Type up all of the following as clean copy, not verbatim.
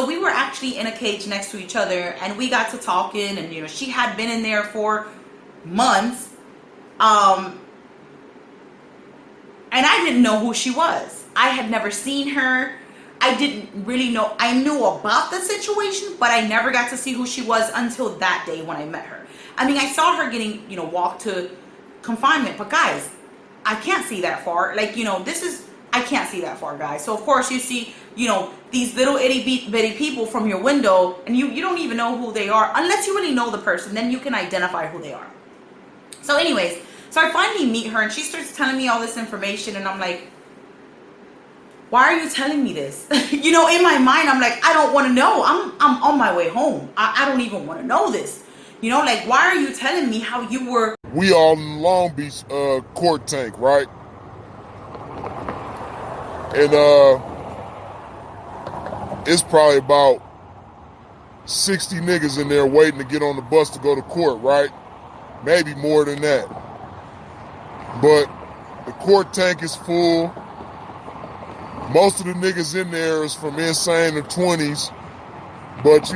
So we were actually in a cage next to each other, and we got to talking, and she had been in there for months, and I didn't know who she was. I had never seen her. I didn't really know. I knew about the situation, but I never got to see who she was until that day when I met her. I mean, I saw her getting, walked to confinement, but guys, I can't see that far. Like, I can't see that far, guys. So of course you see, these little itty bitty people from your window, and you don't even know who they are unless you really know the person. Then you can identify who they are. So anyways, so I finally meet her, and she starts telling me all this information, and I'm like, why are you telling me this? In my mind, I'm like, I don't want to know. I'm on my way home. I don't even want to know this. Like, why are you telling me how you were? We all in the Long Beach court tank, right? And it's probably about 60 niggas in there waiting to get on the bus to go to court, right? Maybe more than that. But the court tank is full. Most of the niggas in there is from insane or 20s. But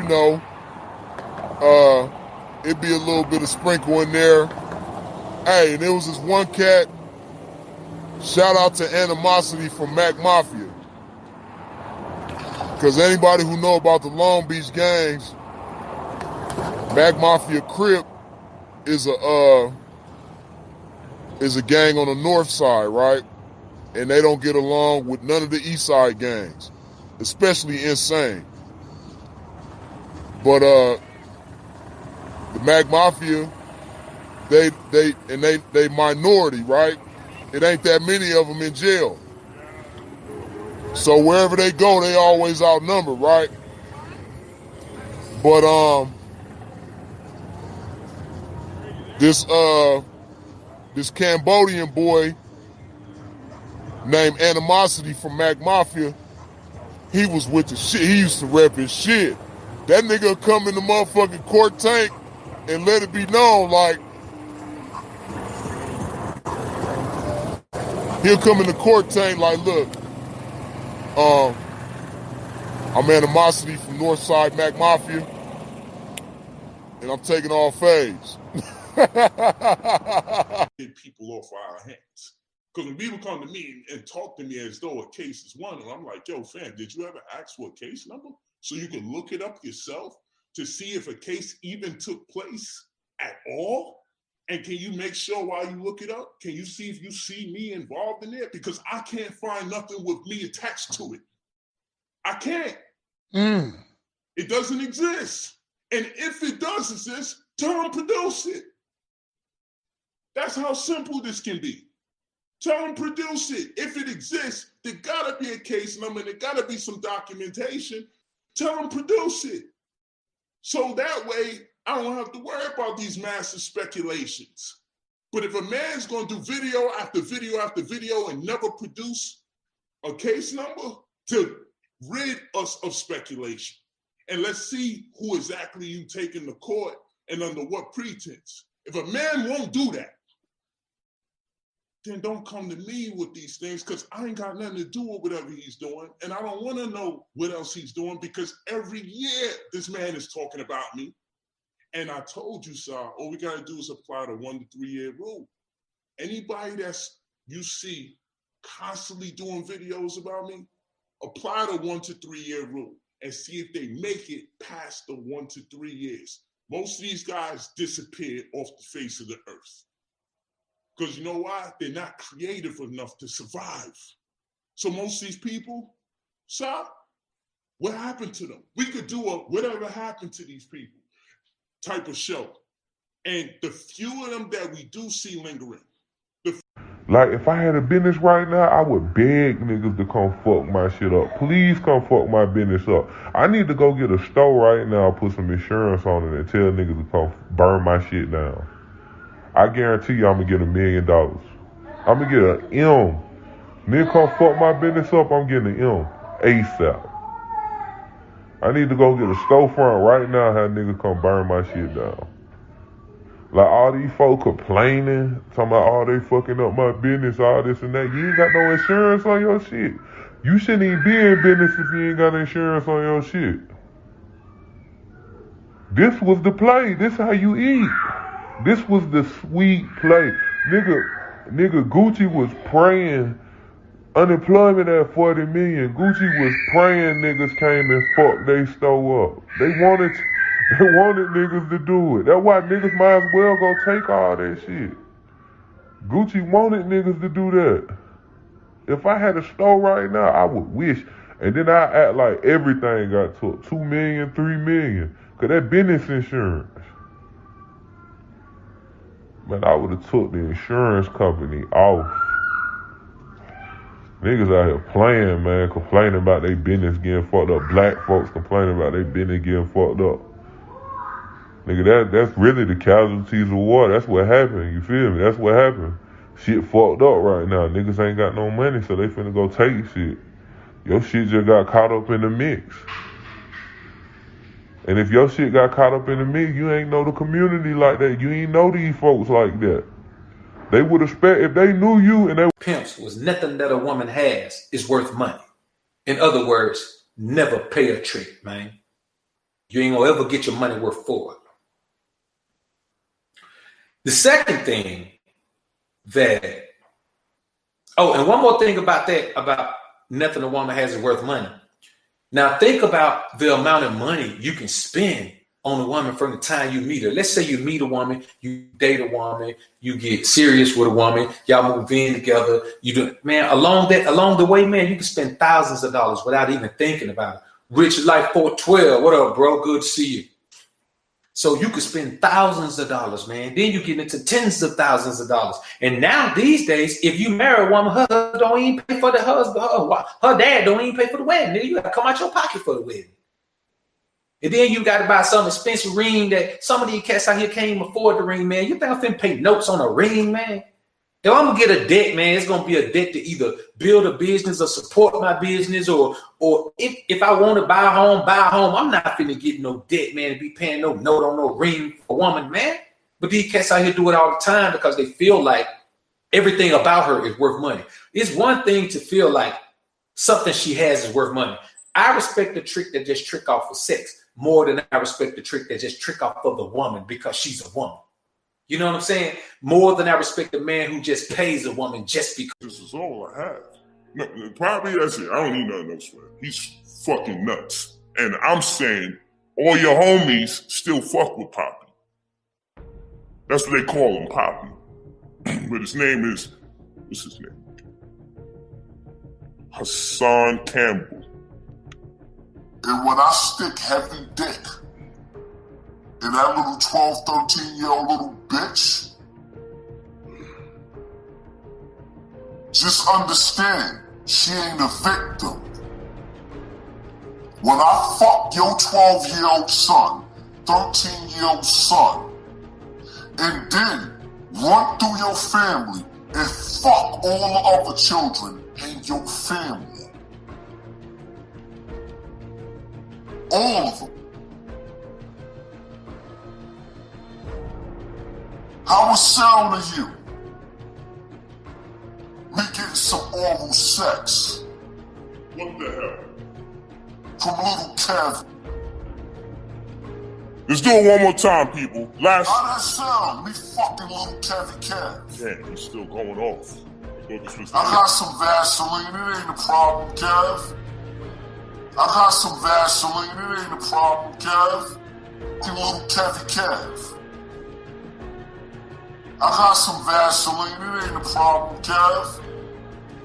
it'd be a little bit of sprinkle in there. Hey, and there was this one cat, shout out to Animosity from Mac Mafia. Because anybody who know about the Long Beach gangs, Mac Mafia Crip is a gang on the north side, right? And they don't get along with none of the east side gangs, especially Insane. But the Mac Mafia, they minority, right? It ain't that many of them in jail. So wherever they go, they always outnumbered, right? But this Cambodian boy named Animosity from Mac Mafia, he was with the shit. He used to rep his shit. That nigga come in the motherfucking court tank and let it be known, like, he'll come in the court tank like, look, I'm Animosity from Northside Mac Mafia, and I'm taking all phase. Get people off our hands. Because when people come to me and talk to me as though a case is one, and I'm like, yo, fam, did you ever ask for a case number? So you can look it up yourself to see if a case even took place at all? And can you make sure while you look it up, can you see if you see me involved in it? Because I can't find nothing with me attached to it. I can't. It doesn't exist. And if it does exist, tell them produce it. That's how simple this can be. Tell them produce it. If it exists, there gotta be a case number, there gotta be some documentation. Tell them produce it. So that way, I don't have to worry about these massive speculations. But if a man's gonna do video after video after video and never produce a case number to rid us of speculation, and let's see who exactly you taking to court and under what pretense. If a man won't do that, then don't come to me with these things, because I ain't got nothing to do with whatever he's doing, and I don't want to know what else he's doing, because every year this man is talking about me. And I told you, sir, all we got to do is apply the 1 to 3 year rule. Anybody that's you see constantly doing videos about me, apply the 1 to 3 year rule and see if they make it past the 1 to 3 years. Most of these guys disappear off the face of the earth. Because you know why? They're not creative enough to survive. So most of these people, sir, what happened to them? We could do a whatever happened to these people type of show. And the few of them that we do see lingering. Like, if I had a business right now, I would beg niggas to come fuck my shit up. Please come fuck my business up. I need to go get a store right now, put some insurance on it, and tell niggas to come burn my shit down. I guarantee you I'm going to get $1 million. I'm going to get an M. Nigga come fuck my business up, I'm getting an M. ASAP. I need to go get a storefront right now, have niggas come burn my shit down. Like, all these folk complaining, talking about, oh, they fucking up my business, all this and that. You ain't got no insurance on your shit. You shouldn't even be in business if you ain't got insurance on your shit. This was the play. This how you eat. This was the sweet play. Nigga, Gucci was praying unemployment at 40 million. Gucci was praying niggas came and fucked they store up. They wanted niggas to do it. That's why niggas might as well go take all that shit. Gucci wanted niggas to do that. If I had a store right now, I would wish. And then I act like everything got took. 2 million, 3 million. Cause that business insurance. Man, I would have took the insurance company off. Niggas out here playing, man, complaining about their business getting fucked up. Black folks complaining about their business getting fucked up. Nigga, that's really the casualties of war. That's what happened, you feel me? That's what happened. Shit fucked up right now. Niggas ain't got no money, so they finna go take shit. Your shit just got caught up in the mix. And if your shit got caught up in the mix, you ain't know the community like that. You ain't know these folks like that. They would expect, if they knew you and they... Pimps was nothing that a woman has is worth money. In other words, never pay a trick, man. You ain't gonna ever get your money worth for it. The second thing that... Oh, and one more thing about that, about nothing a woman has is worth money. Now think about the amount of money you can spend on a woman from the time you meet her. Let's say you meet a woman, you date a woman, you get serious with a woman, y'all move in together. You do, man, along the way, man, you can spend thousands of dollars without even thinking about it. Rich Life 412, what up, bro? Good to see you. So you could spend thousands of dollars, man. Then you get into tens of thousands of dollars. And now these days, if you marry a woman, her husband don't even pay for the husband. Her dad don't even pay for the wedding. Nigga, you got to come out your pocket for the wedding. And then you got to buy some expensive ring that some of these cats out here can't even afford the ring, man. You think I'm finna pay notes on a ring, man? If I'm gonna get a debt, man, it's gonna be a debt to either build a business or support my business, or if I want to buy a home. I'm not finna get no debt, man, and be paying no note on no ring for a woman, man. But these cats out here do it all the time because they feel like everything about her is worth money. It's one thing to feel like something she has is worth money. I respect the trick that just trick off for sex more than I respect the trick that just trick off for the woman because she's a woman. You know what I'm saying? More than I respect the man who just pays a woman just because. This is all I have. No, probably that's it. I don't need nothing else for him. He's fucking nuts. And I'm saying all your homies still fuck with Poppy. That's what they call him, Poppy. But his name is, what's his name? Hassan Campbell. And when I stick heavy dick in that little 12, 13-year-old little bitch, just understand, she ain't a victim. When I fuck your 12-year-old son, 13-year-old son, and then run through your family and fuck all the other children in your family, all of them, how it sound to you? Me getting some oral sex. What the hell? From little Kev. Let's do it one more time, people. How that sound? Me fucking little Kevy Kev. Damn, he's still going off. I got some Vaseline, it ain't a problem, Kev. I got some Vaseline, it ain't a problem, Kev. You little Kevy Kev. I got some Vaseline, it ain't a problem, Kev.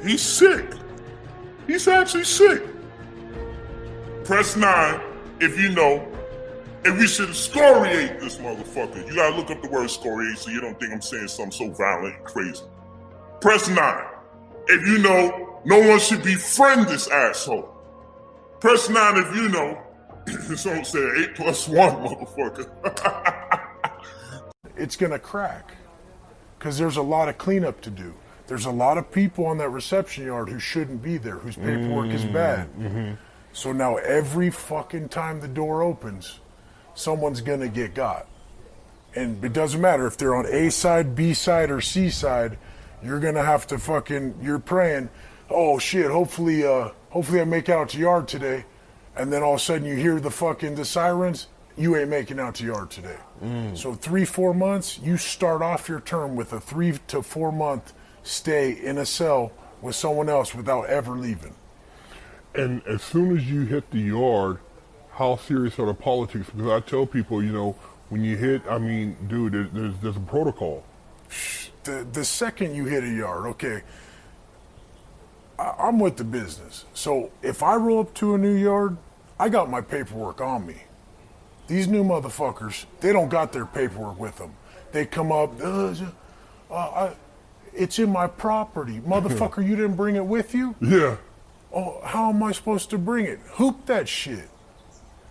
He's sick. He's actually sick. Press 9 if you know. And we should excoriate this motherfucker. You gotta look up the word excoriate so you don't think I'm saying something so violent and crazy. Press 9 if you know no one should befriend this asshole. Press 9 if you know. Someone said 8 plus 1, motherfucker. It's gonna crack because there's a lot of cleanup to do. There's a lot of people on that reception yard who shouldn't be there, whose paperwork is bad. Mm-hmm. So now every fucking time the door opens, someone's gonna get got. And it doesn't matter if they're on A side, B side, or C side, you're gonna have to you're praying, oh shit, hopefully I make out to yard today. And then all of a sudden you hear the sirens, you ain't making out to yard today. So 3-4 months, you start off your term with a 3 to 4 month stay in a cell with someone else without ever leaving. And as soon as you hit the yard, how serious are the politics? Because I tell people, you know, when you hit, I mean, dude, there's a protocol. The second you hit a yard, okay, I'm with the business. So if I roll up to a new yard, I got my paperwork on me. These new motherfuckers, they don't got their paperwork with them. They come up, it's in my property. Motherfucker, you didn't bring it with you? Yeah. Oh, how am I supposed to bring it? Hoop that shit.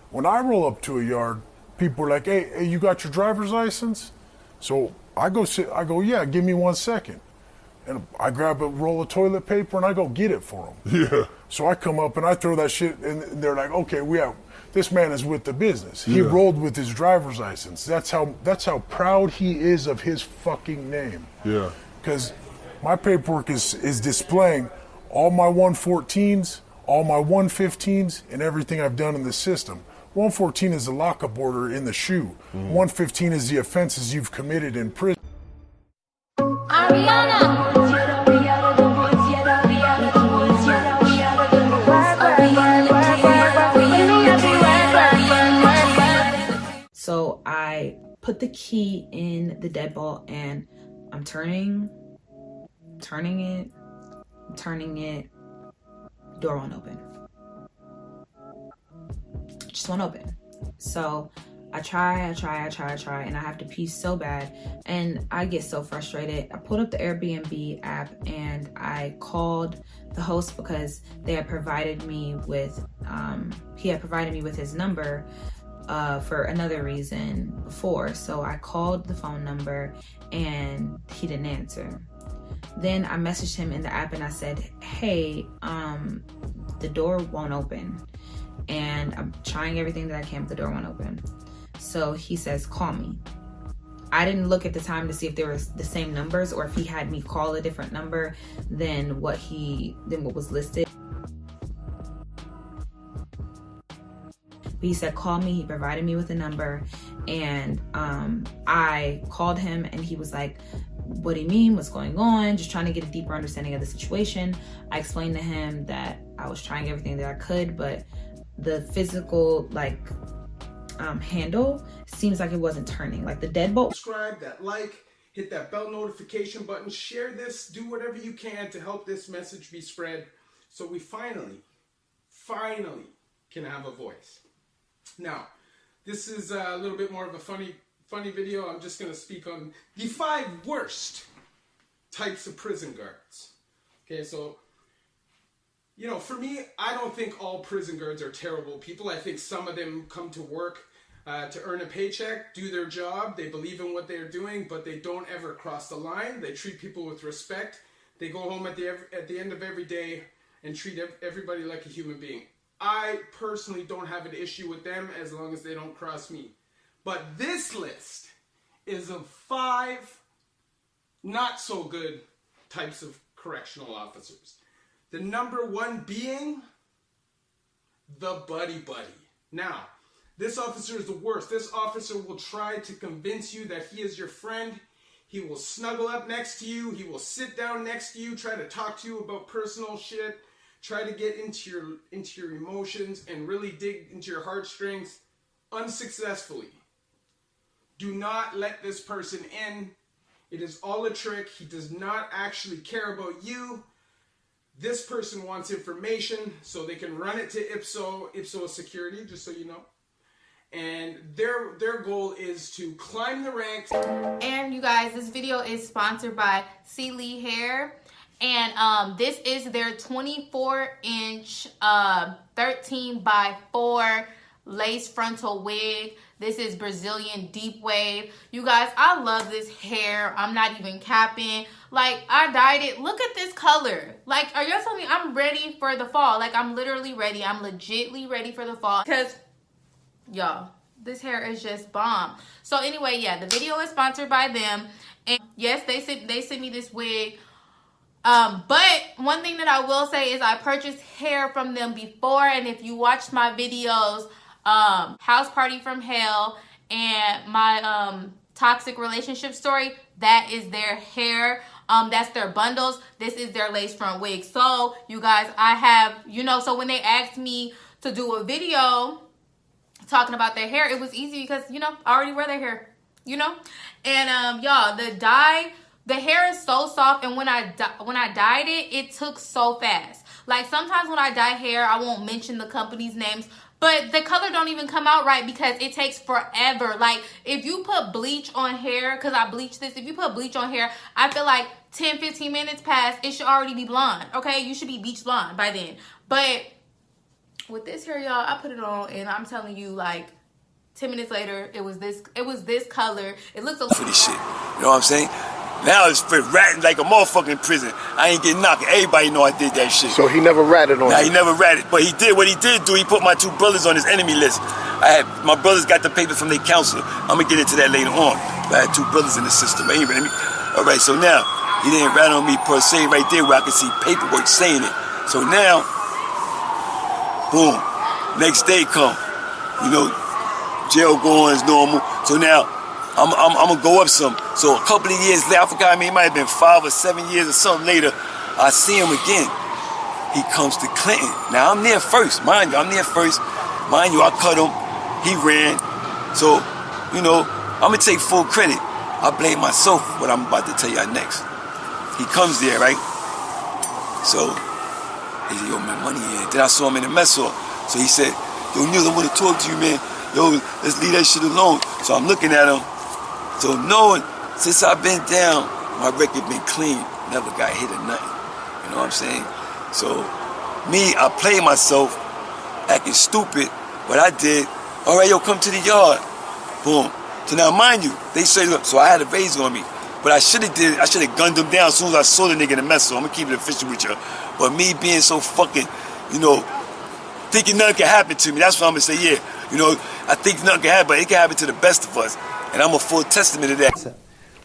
When I roll up to a yard, people are like, hey, you got your driver's license? So I go, yeah, give me 1 second. And I grab a roll of toilet paper and I go get it for them. Yeah. So I come up and I throw that shit and they're like, okay, this man is with the business. He rolled with his driver's license. That's how proud he is of his fucking name. Yeah. Because my paperwork is displaying all my 114s, all my 115s, and everything I've done in the system. 114 is the lockup order in the shoe. 115 is the offenses you've committed in prison. So I put the key in the deadbolt and I'm turning it, door won't open. Just won't open. So I try, and I have to pee so bad, and I get so frustrated. I pulled up the Airbnb app and I called the host because they had provided me with, he had provided me with his number for another reason before. So I called the phone number and he didn't answer. Then I messaged him in the app and I said, hey, the door won't open. And I'm trying everything that I can, but the door won't open. So he says, call me. I didn't look at the time to see if there was the same numbers or if he had me call a different number than what was listed. But he said, call me. He provided me with a number and I called him and he was like, what do you mean? What's going on? Just trying to get a deeper understanding of the situation. I explained to him that I was trying everything that I could, but the physical handle seems like it wasn't turning, like the deadbolt. Subscribe, that like, hit that bell notification button, share this, do whatever you can to help this message be spread so we finally can have a voice. Now, this is a little bit more of a funny video. I'm just going to speak on the 5 worst types of prison guards. Okay, so, you know, for me, I don't think all prison guards are terrible people. I think some of them come to work to earn a paycheck, do their job. They believe in what they're doing, but they don't ever cross the line. They treat people with respect. They go home at the end of every day and treat everybody like a human being. I personally don't have an issue with them as long as they don't cross me. But this list is of 5 not so good types of correctional officers. The number 1 being the buddy buddy. Now, this officer is the worst. This officer will try to convince you that he is your friend. He will snuggle up next to you. He will sit down next to you, try to talk to you about personal shit, try to get into your emotions and really dig into your heartstrings unsuccessfully. Do not let this person in. It is all a trick. He does not actually care about you. This person wants information so they can run it to Ipsos security, just so you know. And their goal is to climb the ranks. And you guys, this video is sponsored by C. Lee Hair. And this is their 24-inch 13 by 4 lace frontal wig. This is Brazilian deep wave. You guys, I love this hair. I'm not even capping. Like, I dyed it. Look at this color. Like, are y'all telling me I'm ready for the fall? Like, I'm literally ready. I'm legitly ready for the fall. Because, y'all, this hair is just bomb. So anyway, yeah, the video is sponsored by them. And yes, they sent me this wig. But one thing that I will say is I purchased hair from them before. And if you watched my videos, House Party from Hell and my toxic relationship story, that is their hair. That's their bundles. This is their lace front wig. So you guys, I have, so when they asked me to do a video talking about their hair, it was easy because, I already wear their hair, And y'all, the hair is so soft, and when I dyed it, it took so fast. Like sometimes when I dye hair, I won't mention the company's names, but the color don't even come out right because it takes forever. Like if you put bleach on hair, because I bleach this, if you put bleach on hair, I feel like 10, 15 minutes past, it should already be blonde. Okay, you should be bleach blonde by then. But with this hair, y'all, I put it on and I'm telling you, like 10 minutes later, it was this color. It looks for this shit. You know what I'm saying? Now it's ratting like a motherfucker in prison. I ain't getting knocked. Everybody know I did that shit. So he never ratted on you? Nah, he never ratted. But he did what he did do. He put my 2 brothers on his enemy list. My brothers got the papers from their counselor. I'm gonna get into that later on. But I had 2 brothers in the system. All right, so now he didn't rat on me per se right there where I could see paperwork saying it. So now, boom, next day come. Jail going is normal. So now I'm gonna go up some. So a couple of years later, I forgot, it might have been 5 or 7 years or something later, I see him again. He comes to Clinton. Now I'm there first, mind you, I cut him, he ran. So, I'm gonna take full credit. I blame myself for what I'm about to tell y'all next. He comes there, right? So, he said, yo, man, money here. Then I saw him in the mess hall. So he said, yo, Neil, I wanna talk to you, man. Yo, let's leave that shit alone. So I'm looking at him. So knowing, since I've been down, my record been clean. Never got hit or nothing. You know what I'm saying? So me, I played myself, acting stupid. What I did, all right, yo, come to the yard. Boom. So now, mind you, they say, look, so I had a razor on me. But I should have gunned him down as soon as I saw the nigga in the mess. So I'm gonna keep it official with you. But me being so fucking, thinking nothing can happen to me, that's what I'm gonna say, yeah. I think nothing can happen, but it can happen to the best of us. And I'm a full testament of that.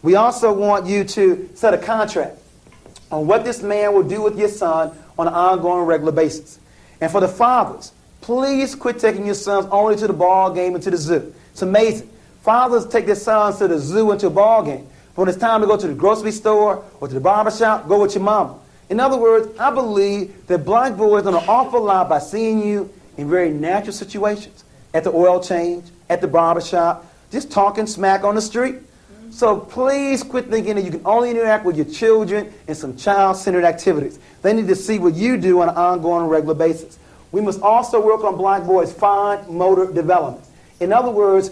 We also want you to set a contract on what this man will do with your son on an ongoing, regular basis. And for the fathers, please quit taking your sons only to the ball game and to the zoo. It's amazing. Fathers take their sons to the zoo and to a ball game. When it's time to go to the grocery store or to the barbershop, go with your mama. In other words, I believe that black boys done an awful lot by seeing you in very natural situations. At the oil change, at the barbershop, just talking smack on the street. So please quit thinking that you can only interact with your children in some child-centered activities. They need to see what you do on an ongoing, regular basis. We must also work on black boys' fine motor development. In other words,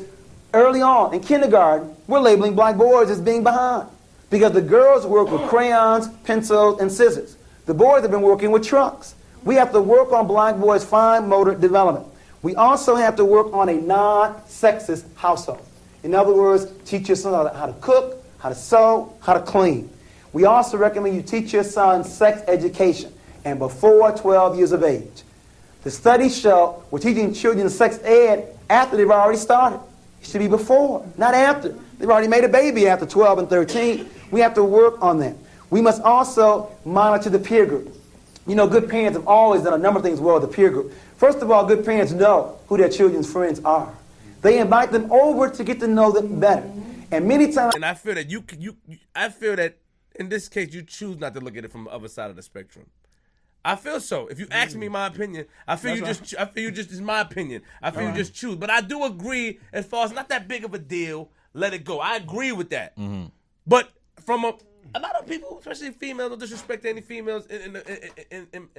early on in kindergarten, we're labeling black boys as being behind because the girls work with crayons, pencils, and scissors. The boys have been working with trucks. We have to work on black boys' fine motor development. We also have to work on a non-sexist household. In other words, teach your son how to cook, how to sew, how to clean. We also recommend you teach your son sex education and before 12 years of age. The studies show we're teaching children sex ed after they've already started. It should be before, not after. They've already made a baby after 12 and 13. We have to work on that. We must also monitor the peer group. Good parents have always done a number of things well with the peer group. First of all, good parents know who their children's friends are. They invite them over to get to know them better. And many times... And I feel that I feel that in this case, you choose not to look at it from the other side of the spectrum. I feel so. If you ask me my opinion, I feel it's my opinion. I feel you just choose. But I do agree as far as not that big of a deal, let it go. I agree with that. Mm-hmm. But from a lot of people, especially females, no disrespect to any females in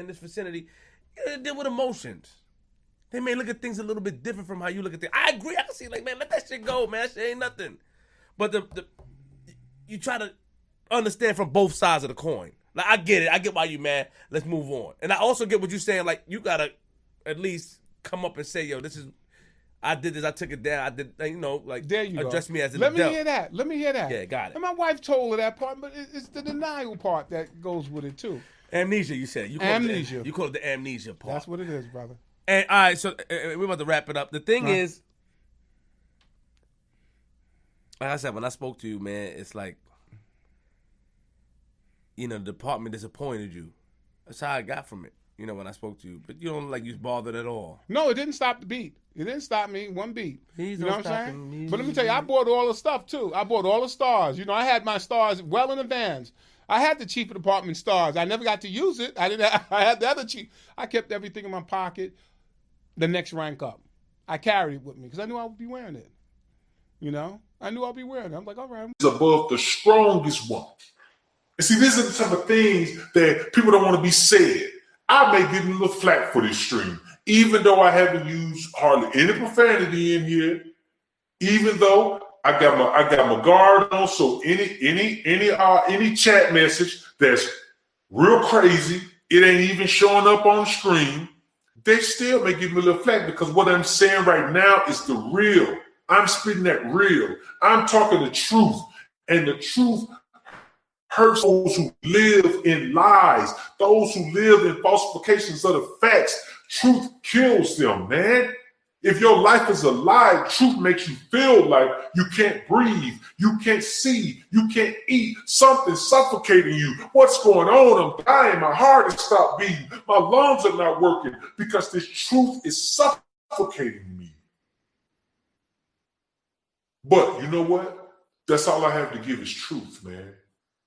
this vicinity, they deal with emotions. They may look at things a little bit different from how you look at things. I agree. I can see, like, man, let that shit go, man. That shit ain't nothing. But you try to understand from both sides of the coin. Like, I get it. I get why you mad. Let's move on. And I also get what you're saying. Like, you gotta at least come up and say, yo, I did this. I took it down. I did, like, there you address me as an adult. Let me hear that. Yeah, got it. And my wife told her that part, but it's the denial part that goes with it, too. Amnesia, you said. Amnesia. You call it the amnesia part. That's what it is, brother. And all right, so we're about to wrap it up. The thing is, like I said, when I spoke to you, man, it's like, the department disappointed you. That's how I got from it. You know, when I spoke to you, but you don't like you was bothered at all. No, it didn't stop the beat. It didn't stop me one beat. He's you know not what I'm saying? stopping me. But let me tell you, I bought all the stuff too. I bought all the stars. You know, I had my stars well in advance. I had the chief of department stars. I never got to use it. I had the other chief. I kept everything in my pocket. The next rank up, I carried it with me because I knew I would be wearing it. You know, I knew I'd be wearing it. I'm like, all right. Above the strongest one. And see, these are the type of things that people don't want to be said. I may get a little flack for this stream, even though I haven't used hardly any profanity in here. Even though I got my guard on, so any chat message that's real crazy, it ain't even showing up on the screen. They still may give me a little flack because what I'm saying right now is the real. I'm spitting that real. I'm talking the truth, and the truth hurts those who live in lies, those who live in falsifications of the facts. Truth kills them, man. If your life is a lie, truth makes you feel like you can't breathe, you can't see, you can't eat, something's suffocating you. What's going on? I'm dying, my heart has stopped beating, my lungs are not working because this truth is suffocating me. But you know what? That's all I have to give is truth, man.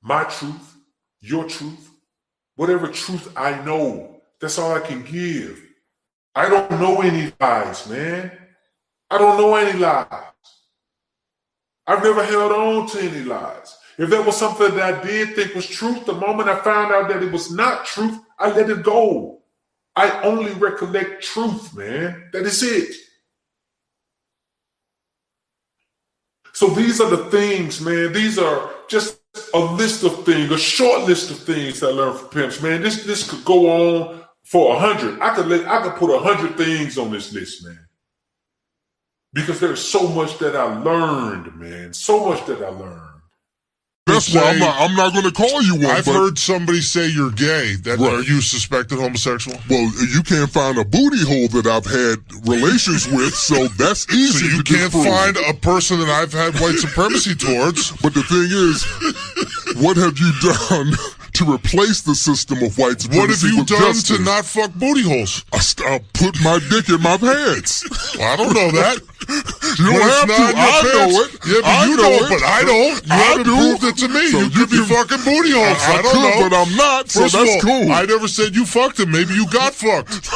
My truth, your truth, whatever truth I know, that's all I can give. I don't know any lies, man. I don't know any lies. I've never held on to any lies. If there was something that I did think was truth, the moment I found out that it was not truth, I let it go. I only recollect truth, man. That is it. So these are the things, man. These are just a list of things, a short list of things that I learned from Pimps, man. This could go on for 100. I could put 100 things on this list, man. Because there's so much that I learned, man. So much that I learned. That's why I'm not going to call you one. I've heard somebody say you're gay. Are you suspected homosexual? Well, you can't find a booty hole that I've had relations with, so that's easy. So you can't find a person that I've had white supremacy towards. But the thing is, what have you done to replace the system of white supremacy? What have you done justice? to not fuck booty holes? I put my dick in my pants. Well, I don't know that. You don't have to. I know it. Yeah, but you know it, but I don't. You haven't proved it to me. So you could be fucking booty holes. I don't know. But I'm not, so First of that's all, cool. I never said you fucked him. Maybe you got fucked.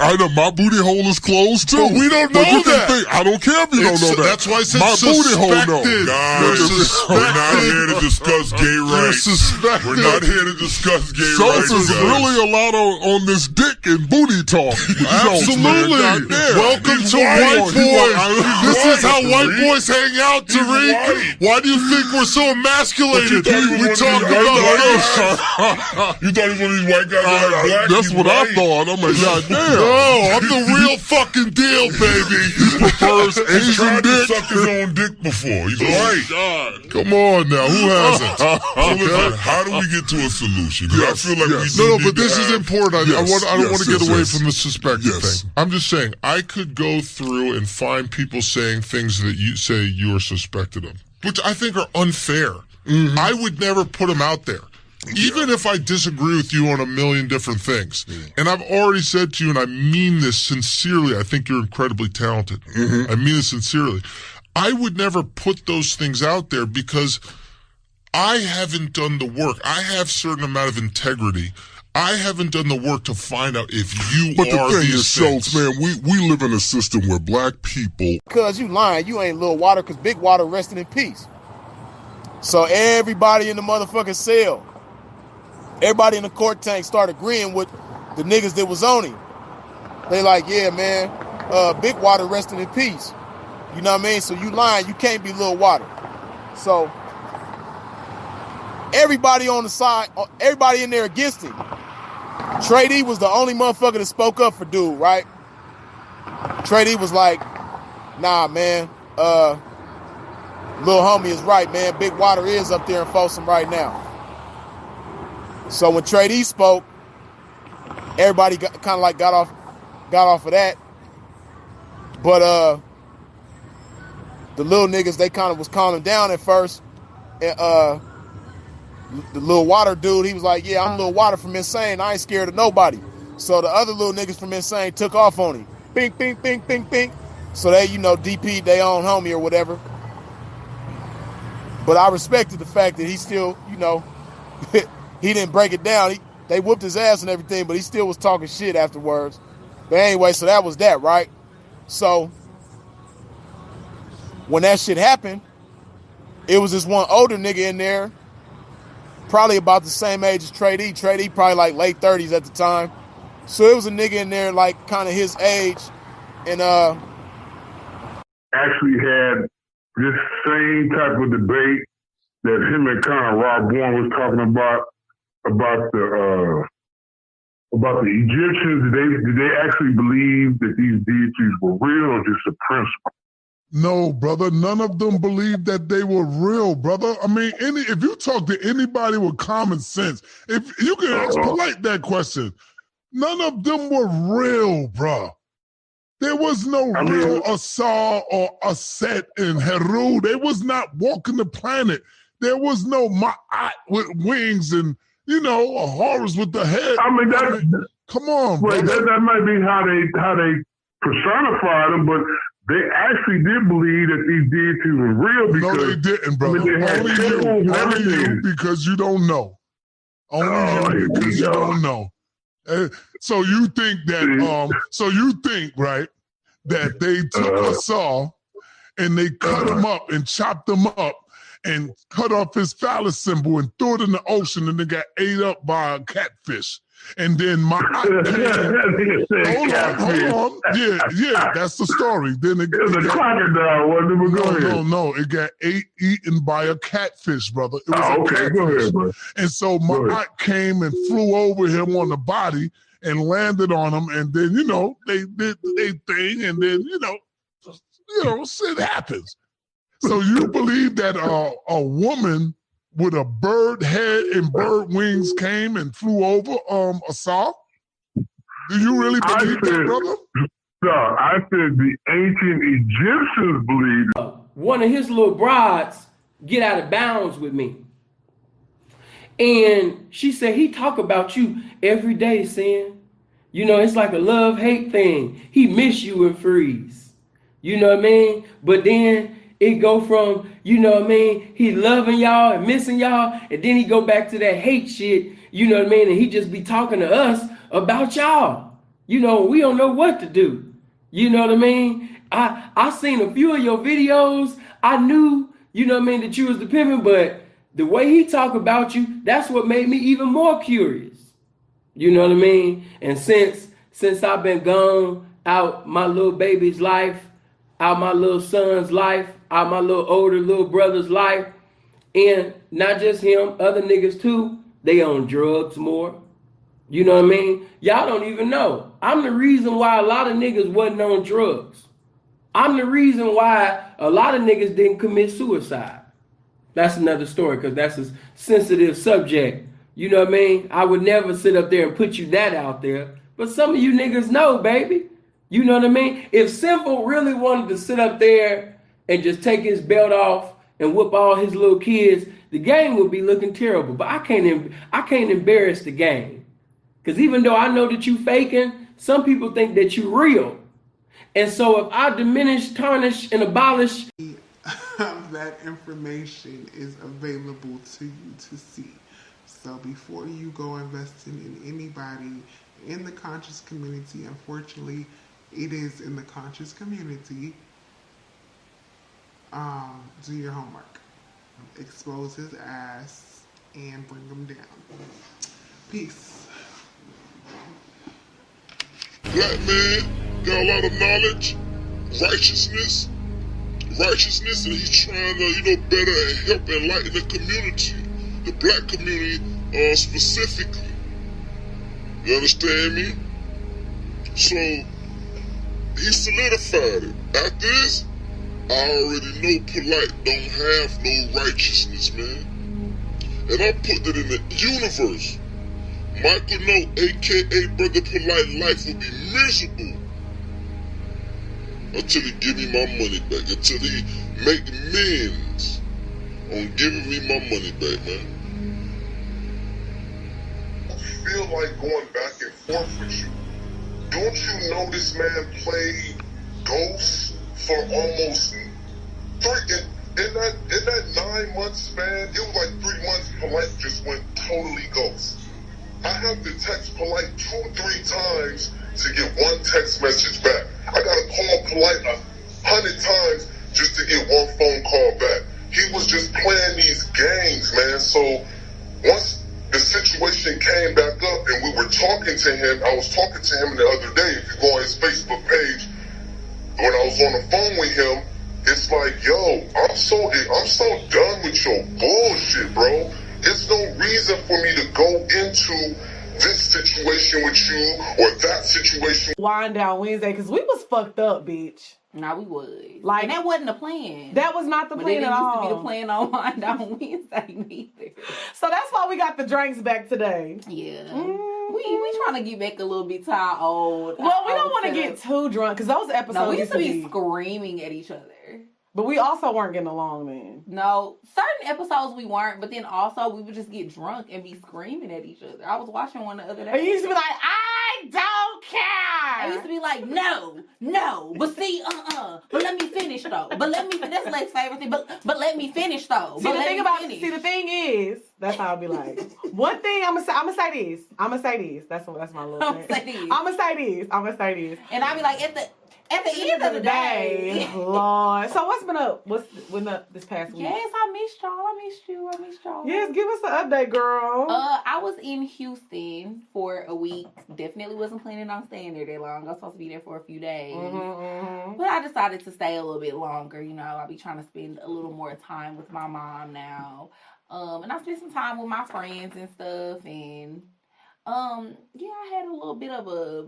I know my booty hole is closed too. But we don't know that. I don't care if you don't know that. That's why I said my booty hole suspected. knows. We're not here to discuss gay rights. We're not here to discuss gay rights. So there's really a lot on this dick and booty talk. Absolutely. Welcome to White Boys. This is how white boys hang out, Tariq. Why do you think we're so emasculated? We talk about this. You thought he was one of these white guys that like black? That's what I thought. I'm like, goddamn. No, I'm the real fucking deal, baby. He prefers He's Asian tried to dick. suck his own dick before. He's right. God. Come on now, who hasn't? So listen, how do we get to a solution? I feel like we do. No, but this is important. I don't want to get away from the suspected thing. I'm just saying, I could go through and find people saying things that you say you are suspected of, which I think are unfair. Mm-hmm. I would never put them out there. Even if I disagree with you on a million different things. Yeah. And I've already said to you, and I mean this sincerely, I think you're incredibly talented. Mm-hmm. I mean this sincerely. I would never put those things out there because I haven't done the work. I have a certain amount of integrity. I haven't done the work to find out if you but are the thing these is, Schultz, man, we live in a system where black people... Because you lying, you ain't Lil Water, because Big Water resting in peace. So everybody in the motherfucking cell, everybody in the court tank started agreeing with the niggas that was on him. They like, yeah, man, Big Water resting in peace. You know what I mean? So you lying, you can't be Lil Water. So everybody on the side, everybody in there against him. Trey D was the only motherfucker that spoke up for dude, right? Trey D was like, nah, man, Lil homie is right, man. Big Water is up there in Folsom right now. So when Trey D spoke, everybody kind of like got off of that. But the little niggas, they kind of was calming down at first. And the Lil Water dude, he was like, yeah, I'm Lil Water from Insane. I ain't scared of nobody. So the other little niggas from Insane took off on him. Bink, bink, bink, bink, bink. So they, DP'd their own homie or whatever. But I respected the fact that he still, he didn't break it down. They whooped his ass and everything, but he still was talking shit afterwards. But anyway, so that was that, right? So when that shit happened, it was this one older nigga in there, probably about the same age as Trey D. Trey D probably like late 30s at the time. So it was a nigga in there like kind of his age, and actually had this same type of debate that him and kind of Rob Warren was talking about the Egyptians. Did they actually believe that these deities were real or just a principle? No, brother. None of them believed that they were real, brother. I mean, if you talk to anybody with common sense, if you can ask Polite that question, none of them were real, bro. There was no real Asar or Aset and Heru. They was not walking the planet. There was no Ma'at with wings and, a horse with the head. Come on, well, that might be how they personified them, but they actually did believe that these deities were real because... No, they didn't, brother. Only you, because you don't know. Only you, because you don't know. So you think that, right, that they took Asar and they cut him up and chopped him up and cut off his phallus symbol and threw it in the ocean and then got ate up by a catfish. And then my aunt came. Hold on. Yeah, that's the story. Then it was a crocodile, wasn't it? No, it got eaten by a catfish, brother. It was a catfish. Go ahead, bro. And so my aunt came and flew over him on the body and landed on him, and then, they did their thing, and then, shit happens. So you believe that a woman with a bird head and bird wings came and flew over Asar? Do you really believe that, brother? No, I said the ancient Egyptians believed. One of his little brides get out of bounds with me. And she said, he talk about you every day, Sin. It's like a love-hate thing. He miss you and freeze. You know what I mean? But then it go from, he loving y'all and missing y'all, and then he go back to that hate shit, and he just be talking to us about y'all. We don't know what to do. You know what I mean? I seen a few of your videos. I knew, that you was the pimpin', but the way he talk about you, that's what made me even more curious. You know what I mean? And since I've been gone out my little baby's life, out my little son's life, out my little older little brother's life, and not just him, other niggas too, they on drugs more. You know what I mean? Y'all don't even know. I'm the reason why a lot of niggas wasn't on drugs. I'm the reason why a lot of niggas didn't commit suicide. That's another story, because that's a sensitive subject. You know what I mean? I would never sit up there and put you that out there. But some of you niggas know, baby. You know what I mean? If Simple really wanted to sit up there and just take his belt off and whoop all his little kids, the game would be looking terrible. But I can't embarrass the game. Because even though I know that you faking, some people think that you real. And so if I diminish, tarnish, and abolish... that information is available to you to see. So before you go investing in anybody in the conscious community, unfortunately, it is in the conscious community, do your homework. Expose his ass and bring him down. Peace. Black man got a lot of knowledge, righteousness, and he's trying to, better help enlighten the community, the black community specifically. You understand me? So he solidified it. After this, I already know Polite don't have no righteousness, man. And I put it in the universe. Michael No, aka Brother Polite, life will be miserable until he give me my money back, until he make millions on giving me my money back, man. feel like going back and forth with you. Don't you know this man played Ghost for almost in that 9 month span? It was like 3 months. Polite just went totally ghost. I have to text Polite 2-3 times to get one text message back. I gotta call Polite 100 times just to get one phone call back. He was just playing these games, man. So once the situation came back up and we were talking to him, I was talking to him the other day. If you go on his Facebook page, when I was on the phone with him, it's like, yo, I'm so done with your bullshit, bro. There's no reason for me to go into this situation with you or that situation. Wind down Wednesday, because we was fucked up, bitch. Nah, we was. Like, and that wasn't the plan. That was not the plan at all. But it used to be the plan on Wind Down Wednesday neither. So that's why we got the drinks back today. Yeah. We trying to get back a little bit to our old. Well, we don't want to get too drunk, because those episodes No, we used to be screaming at each other. But we also weren't getting along then. No, certain episodes we weren't, but then also we would just get drunk and be screaming at each other. I was watching one the other day. And you used to be like, I don't care. I used to be like, no, but see, but let me finish though. But let me, that's Lex' favorite thing, but let me finish though. See, the thing is, that's how I'll be like, one thing I'm gonna say this. That's my little thing. I'm gonna say this. And I'll be like, at the end of the day. Lord. So what's been up? What's been up this past week? Yes, I missed y'all. I missed y'all. Yes, give us an update, girl. I was in Houston for a week. Definitely wasn't planning on staying there that long. I was supposed to be there for a few days. But I decided to stay a little bit longer. You know, I'll be trying to spend a little more time with my mom now. And I spent some time with my friends and stuff. And I had a little bit of a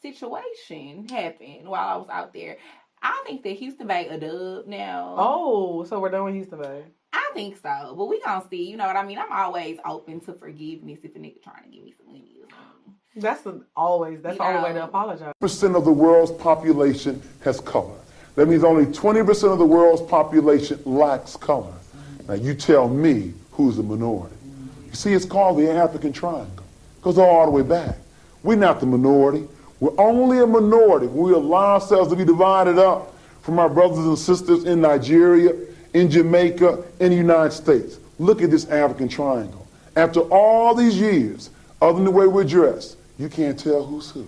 situation happened while I was out there. I think that Houston Bay a dub now. Oh, so we're done with Houston Bay. I think so, but we gonna see. You know what I mean? I'm always open to forgiveness if a nigga trying to give me some money or something. That's the only way to apologize. Percent of the world's population has color. That means only 20% of the world's population lacks color. Now you tell me who's a minority. You see, it's called the African Triangle. It goes all the way back. We're not the minority. We're only a minority when we allow ourselves to be divided up from our brothers and sisters in Nigeria, in Jamaica, in the United States. Look at this African triangle. After all these years, other than the way we're dressed, you can't tell who's who.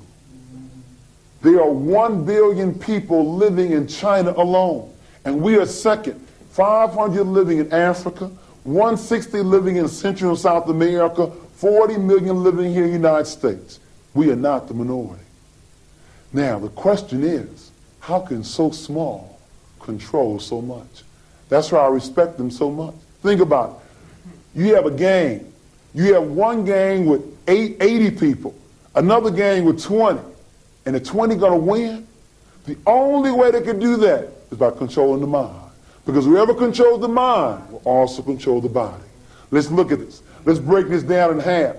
There are 1 billion people living in China alone, and we are second. 500 living in Africa, 160 living in Central and South America, 40 million living here in the United States. We are not the minority. Now, the question is, how can so small control so much? That's why I respect them so much. Think about it. You have a gang. You have one gang with 80 people, another gang with 20, and the 20 going to win? The only way they can do that is by controlling the mind. Because whoever controls the mind will also control the body. Let's look at this. Let's break this down in half.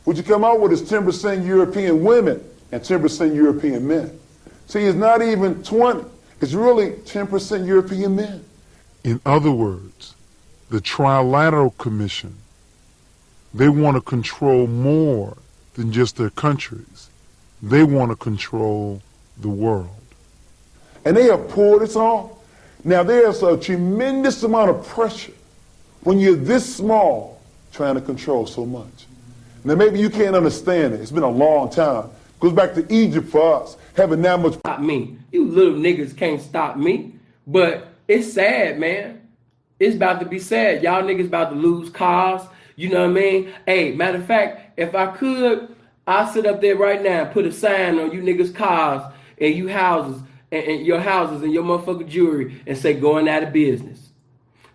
What you come out with is 10% European women and 10% European men. See, it's not even 20. It's really 10% European men. In other words, the Trilateral Commission, they want to control more than just their countries. They want to control the world. And they have pulled this off. Now, there's a tremendous amount of pressure when you're this small trying to control so much. Now, maybe you can't understand it. It's been a long time. Goes back to Egypt for us, having that much. Stop me. You little niggas can't stop me. But it's sad, man. It's about to be sad. Y'all niggas about to lose cars. You know what I mean? Hey, matter of fact, if I could, I'll sit up there right now and put a sign on you niggas' cars and you houses and your houses and your motherfucking jewelry and say going out of business.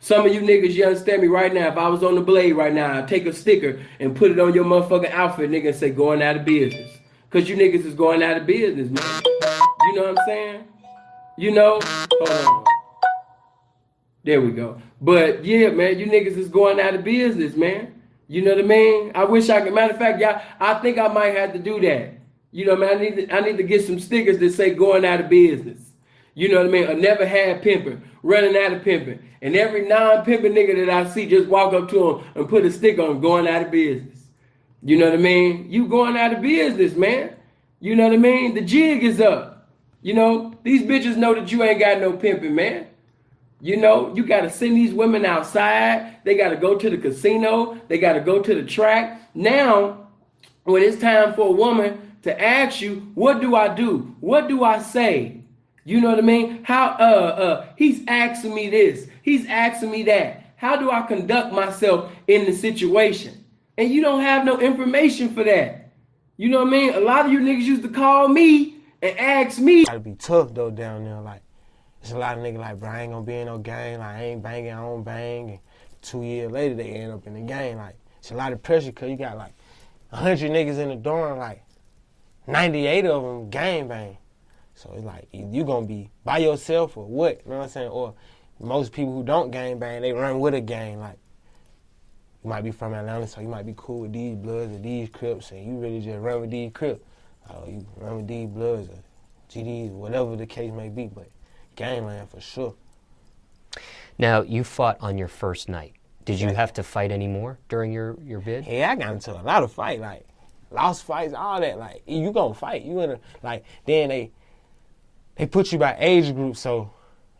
Some of you niggas, you understand me right now. If I was on the blade right now, I'd take a sticker and put it on your motherfucking outfit, nigga, and say going out of business. Because you niggas is going out of business, man. You know what I'm saying? You know? Hold on. There we go. But yeah, man, you niggas is going out of business, man. You know what I mean? I wish I could. Matter of fact, y'all, I think I might have to do that. You know what I mean? I need to get some stickers that say going out of business. You know what I mean? I never had pimping, running out of pimping. And every non-pimping nigga that I see just walk up to him and put a sticker on going out of business. You know what I mean? You going out of business, man. You know what I mean? The jig is up. You know, these bitches know that you ain't got no pimping, man. You know, you got to send these women outside. They got to go to the casino. They got to go to the track. Now, when it's time for a woman to ask you, what do I do? What do I say? You know what I mean? He's asking me this. He's asking me that. How do I conduct myself in the situation? And you don't have no information for that. You know what I mean? A lot of you niggas used to call me and ask me. Gotta be tough though down there. Like, there's a lot of niggas like, bro, I ain't gonna be in no gang. Like, I ain't banging, I don't bang. And 2 years later, they end up in the gang. Like, it's a lot of pressure because you got like 100 niggas in the dorm, like 98 of them gang bang. So it's like, either you gonna be by yourself or what, you know what I'm saying? Or most people who don't gang bang, they run with a gang. Like, you might be from Atlanta, so you might be cool with these Bloods or these Crips, and you really just run with these Crips. Or you run with these Bloods or GDs, whatever the case may be, but gangland for sure. Now, you fought on your first night. Did you have to fight any more during your bid? Yeah, I got into a lot of fights, like lost fights, all that. Like, you gonna fight. You in a, like, then they put you by age group, so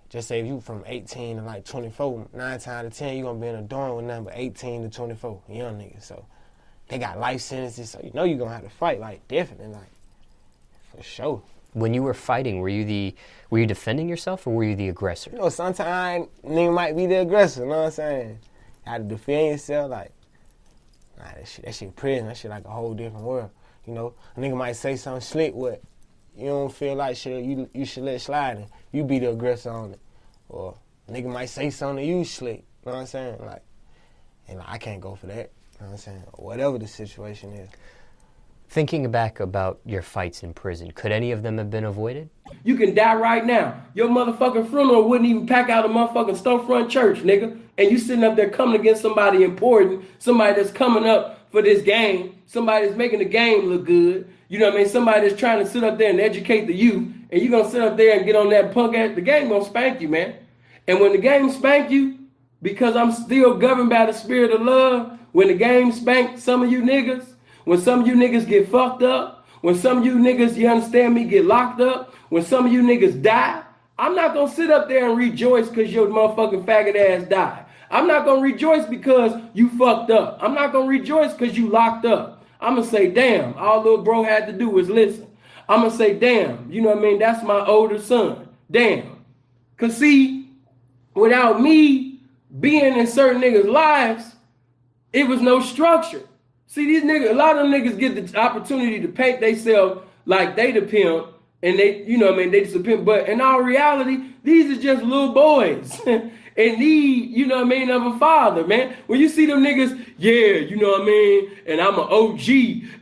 just say if you from 18 to like 24, 9 times out of 10, you gonna be in a dorm with nothing but 18 to 24 young niggas. So they got life sentences, so you know you gonna have to fight, like, definitely, like, for sure. When you were fighting, were you defending yourself or were you the aggressor? You know, sometimes nigga might be the aggressor, you know what I'm saying? You have to defend yourself, like, nah, that shit prison, that shit like a whole different world. You know, a nigga might say something slick, what you don't feel like shit, you should let slide, and you be the aggressor on it. Or a nigga might say something to you slick, you know what I'm saying? Like, and like, I can't go for that, you know what I'm saying? Or whatever the situation is. Thinking back about your fights in prison, could any of them have been avoided? You can die right now. Your motherfucking funeral wouldn't even pack out a motherfucking storefront church, nigga. And you sitting up there coming against somebody important, somebody that's coming up for this game, somebody that's making the game look good. You know what I mean? Somebody that's trying to sit up there and educate the youth, and you gonna sit up there and get on that punk ass, the game gonna spank you, man. And when the game spank you, because I'm still governed by the spirit of love, when the game spank some of you niggas, when some of you niggas get fucked up, when some of you niggas, you understand me, get locked up, when some of you niggas die, I'm not gonna sit up there and rejoice because your motherfucking faggot ass died. I'm not gonna rejoice because you fucked up. I'm not gonna rejoice because you locked up. I'm gonna say, damn, all little bro had to do was listen. I'm gonna say, damn, you know what I mean? That's my older son. Damn. Cause see, without me being in certain niggas' lives, it was no structure. See, these niggas, a lot of them niggas get the opportunity to paint themselves like they the pimp, and they, you know what I mean, they just a pimp. But in all reality, these are just little boys in need, you know what I mean, of a father, man. When you see them niggas, yeah, you know what I mean, and I'm an OG,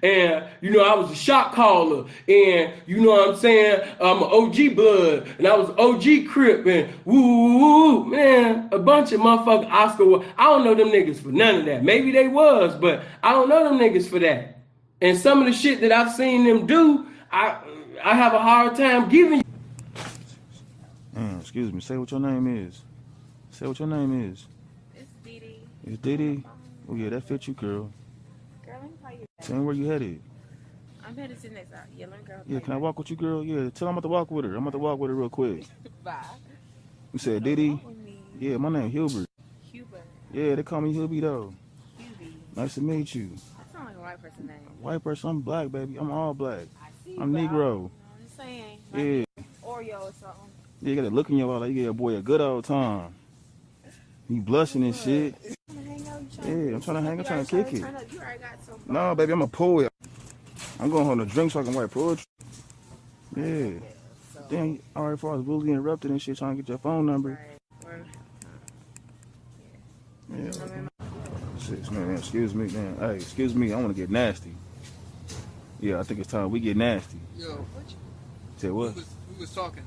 and, you know, I was a shot caller, and, you know what I'm saying, I'm an OG blood, and I was OG Crip, and woo, man, a bunch of motherfucking Oscar, I don't know them niggas for none of that. Maybe they was, but I don't know them niggas for that. And some of the shit that I've seen them do, I have a hard time giving you. Excuse me, say what your name is. Say what your name is. It's Didi. It's Didi? Oh yeah, that fits you, girl. Girl, let me call you. Tell me where you headed. I'm headed to the next hour. Yeah, let me go. Yeah, can I walk with you, girl? Yeah, tell her I'm about to walk with her. I'm about to walk with her real quick. Bye. You said Didi? Yeah, my name Hubert. Hubert. Yeah, they call me Hubie though. Hubie. Nice to meet you. That sounds like a white person name. White person, I'm black, baby. I'm all black. I see. I'm Negro. I'm just saying. Yeah. Oreo or something. Yeah, you got a look in your eye like you gave a boy a good old time. You blushing and shit. Yeah, I'm trying to hang. I'm trying to kick it. You already got some. No, baby, I'm a poet. I'm going home to drink so I can write poetry. Yeah. Then, all right, far as Willie interrupted and shit, trying to get your phone number. Yeah. Shit, man, excuse me, man. Hey, excuse me, I want to get nasty. Yeah, I think it's time we get nasty. Yo. Say what? We was talking.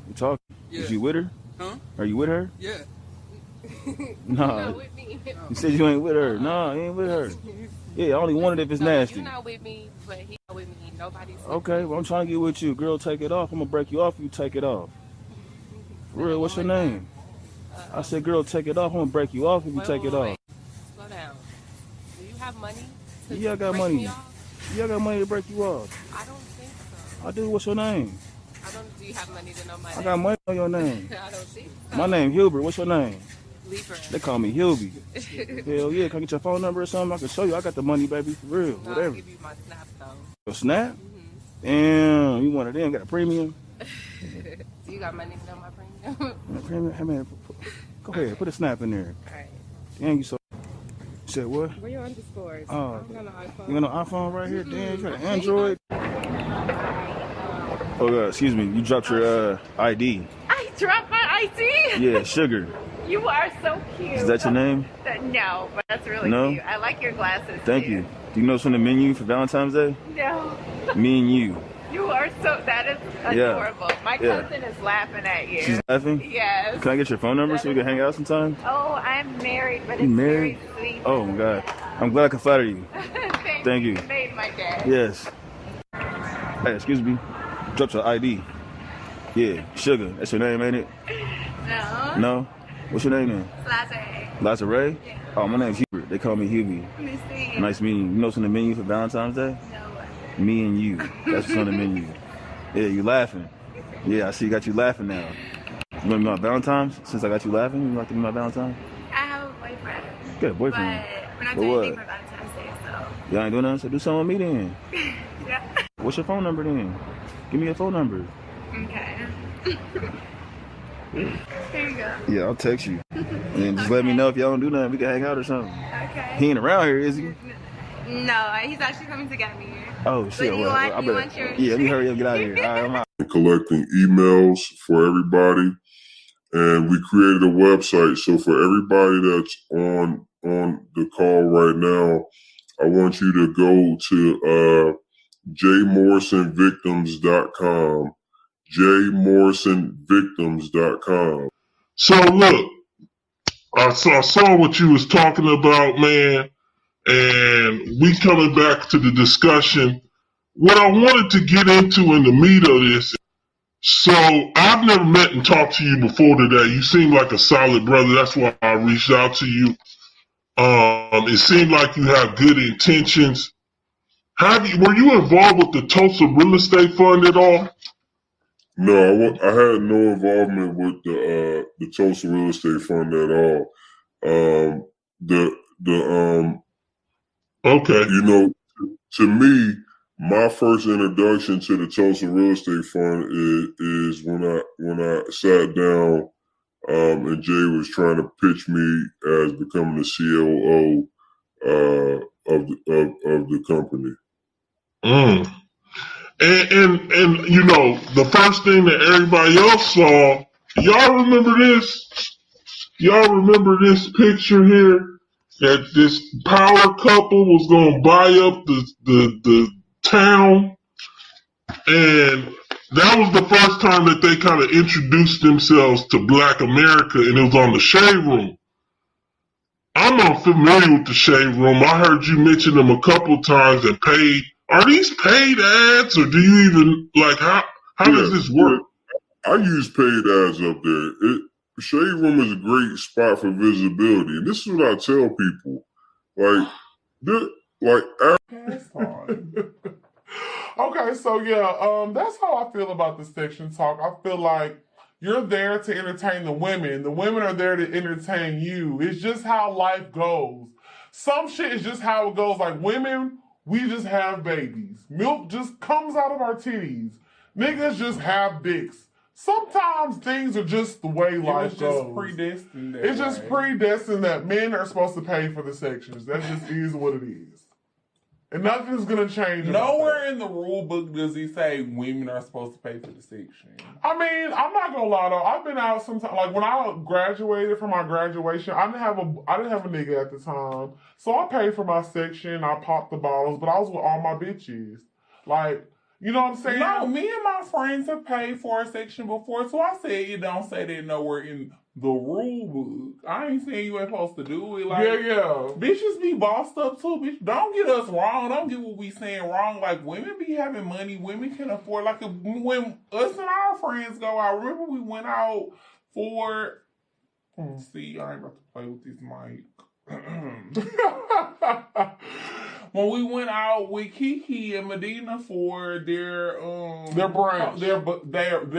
You talking? Yeah. Is you with her? Huh? Are you with her? Yeah. Nah. With me. You said you ain't with her. No, you ain't with her. Yeah, I only want it if it's nasty. You're not with me, but he's not with me. Nobody's with Okay, well, I'm trying to get with you. Girl, take it off. I'm going to break you off if you take it off. For real, what's your name? I said, girl, take it off. I'm going to break you off if you take it off. Slow down. Do you have money Yeah, I got break money. me off? Yeah, I got money to break you off. I don't think so. I do. What's your name? I don't. Do you have money to know my I name? got money on your name. I don't think so. My name Hilbert. What's your name? Libra. They call me Hilby. Hell yeah. Can I get your phone number or something? I can show you. I got the money, baby. For real. No, Whatever. I'll give you my snap though. Your snap? Damn. You one of them. Got a premium? Do you got money to know my premium? Premium? Hey, man. Go ahead. Put a snap in there. Alright. Damn, you so. You said what? Where your underscores? Oh, I don't got no iPhone. you got no iPhone right here? Damn, you got an Android? Oh, excuse me. You dropped your ID. I dropped my ID? Yeah, Sugar. You are so cute. Is that your name? No, but that's really No? cute. I like your glasses. Thank too. you. Do you know what's on the menu for Valentine's Day? No. Me and you. You are so, that is Yeah. adorable. My Yeah. cousin is laughing at you. She's laughing? Yes. Can I get your phone number so we can hang out sometime? Oh, I'm married, but You it's married? very sweet. Oh, my God. I'm glad I could flatter you. Thank you. You made my day. Yes. Hey, excuse me. Drop your ID. Yeah, Sugar. That's your name, ain't it? No. No? What's your name then? Lazare. Lazare? Yeah. Oh, my name's Hubert. They call me Hubie. Let me see. Nice meeting you. You know what's on the menu for Valentine's Day? No. Me and you. That's what's on the menu. Yeah, you laughing. Yeah, I see you got you laughing now. You want to be my Valentine's? Since I got you laughing, you like to be my Valentine? I have a boyfriend. Good, boyfriend. But we're not But doing what? anything for Valentine's Day, so. Y'all ain't doing nothing? So do something with me then. Yeah. What's your phone number then? Give me your phone number. Okay. Here you go. Yeah, I'll text you. And then just let me know if y'all don't do nothing. We can hang out or something. Okay. He ain't around here, is he? No, he's actually coming to get me. Oh, shit. But you Well, want- I you better. want your- Yeah, let me hurry up and get out of here. All right, I'm out. Collecting emails for everybody, and we created a website. So for everybody that's on the call right now, I want you to go to jmorrisonvictims.com, jmorrisonvictims.com. So look, I saw what you was talking about, man, and we coming back to the discussion. What I wanted to get into in the meat of this, so I've never met and talked to you before today. You seem like a solid brother. That's why I reached out to you. It seemed like you have good intentions. Were you involved with the Tulsa Real Estate Fund at all? No, I had no involvement with the Tulsa Real Estate Fund at all. Okay. You know, to me, my first introduction to the Tulsa Real Estate Fund is when I sat down and Jay was trying to pitch me as becoming the COO of the company. Mm. And you know, the first thing that everybody else saw, y'all remember this? Y'all remember this picture here? That this power couple was gonna buy up the town, and that was the first time that they kind of introduced themselves to Black America, and it was on the Shade Room. I'm not familiar with the Shade Room. I heard you mention them a couple times and paid. Are these paid ads, or do you even like how does this work? I use paid ads up there. Shade Room is a great spot for visibility, and this is what I tell people. Okay, so yeah, that's how I feel about the section talk. I feel like you're there to entertain the women. The women are there to entertain you. It's just how life goes. Some shit is just how it goes. Like women, we just have babies. Milk just comes out of our titties. Niggas just have dicks. Sometimes things are just the way life goes. It's just predestined. It's just predestined that men are supposed to pay for the sections. That just is what it is. And nothing's gonna change. Nowhere in the rule book does he say women are supposed to pay for the section. I mean, I'm not gonna lie though. I've been out sometimes. Like when I graduated from my graduation, I didn't have a nigga at the time, so I paid for my section. I popped the bottles, but I was with all my bitches. Like, you know what I'm saying? No, me and my friends have paid for a section before, so I said it don't say that nowhere in the rule book. I ain't saying you ain't supposed to do it. Like, yeah. Bitches be bossed up too, bitch. Don't get us wrong. Don't get what we saying wrong. Like, women be having money. Women can afford, like, when us and our friends go out, remember we went out for, see, I ain't about to play with this mic. when we went out with Kiki and Medina for their brunch. their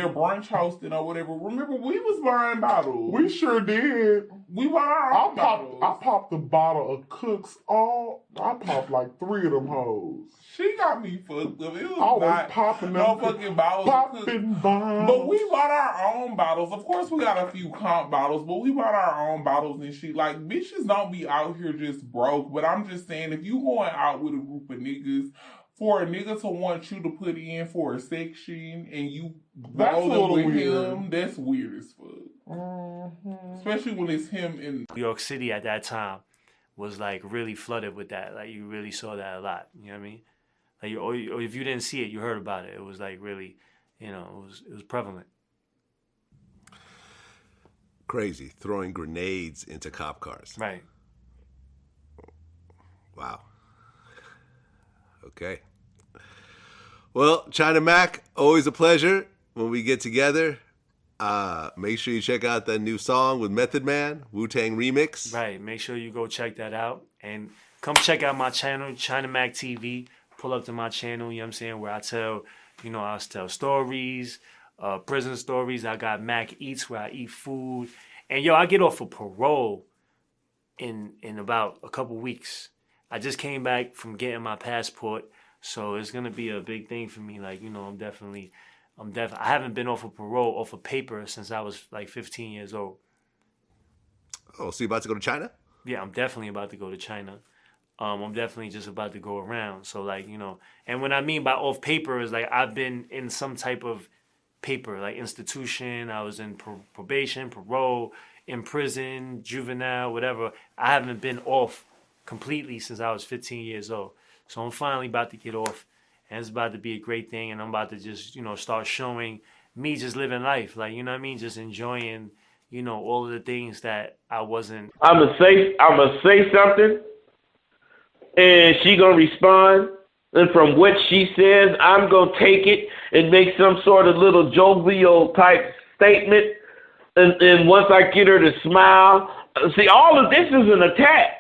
brunch hosting or whatever. Remember, we was buying bottles. We sure did. We bought our own bottles. I popped a bottle of Cook's I popped like 3 of them hoes. She got me fucked up. It was I was not popping no them fucking bottles. popping bottles. But we bought our own bottles. Of course, we got a few comp bottles, but we bought our own bottles and shit. Like, bitches don't be out here just broke. But I'm just saying, if you going out with a group of niggas, for a nigga to want you to put in for a section and you rolling with him, that's weird as fuck. Especially when it's him in New York City at that time was like really flooded with that. Like you really saw that a lot. You know what I mean? Like, or if you didn't see it, you heard about it. It was like really, it was prevalent. Crazy, throwing grenades into cop cars. Right. Wow. Okay. Well, China Mac, always a pleasure when we get together. Make sure you check out that new song with Method Man, Wu-Tang Remix. Right. Make sure you go check that out. And come check out my channel, China Mac TV. Pull up to my channel, you know what I'm saying, where I tell, I tell stories, prison stories. I got Mac Eats, where I eat food. And, I get off of parole in about a couple weeks. I just came back from getting my passport, so it's going to be a big thing for me. Like, I haven't been off of parole, off of paper, since I was like 15 years old. Oh, so you about to go to China? Yeah, I'm definitely about to go to China. I'm definitely just about to go around. So, like, and what I mean by off paper is, like, I've been in some type of paper, like institution. I was in probation, parole, in prison, juvenile, whatever. I haven't been off completely since I was 15 years old. So I'm finally about to get off, and it's about to be a great thing, and I'm about to just, start showing me just living life. Like, you know what I mean? Just enjoying, all of the things that I wasn't. I'ma say something, and she gonna respond, and from what she says, I'm gonna take it and make some sort of little jovial type statement, and once I get her to smile, see, all of this is an attack,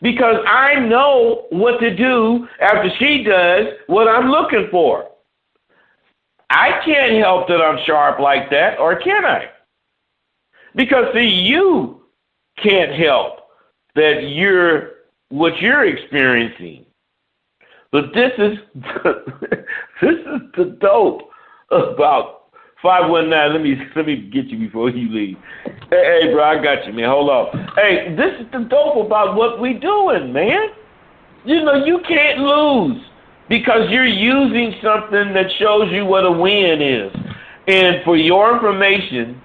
because I know what to do after she does what I'm looking for. I can't help that I'm sharp like that, or can I? Because, see, you can't help that you're what you're experiencing. But this is the dope about 519. Let me get you before you leave. Hey, bro, I got you, man. Hold on. Hey, this is the dope about what we doing, man. You can't lose because you're using something that shows you what a win is. And for your information,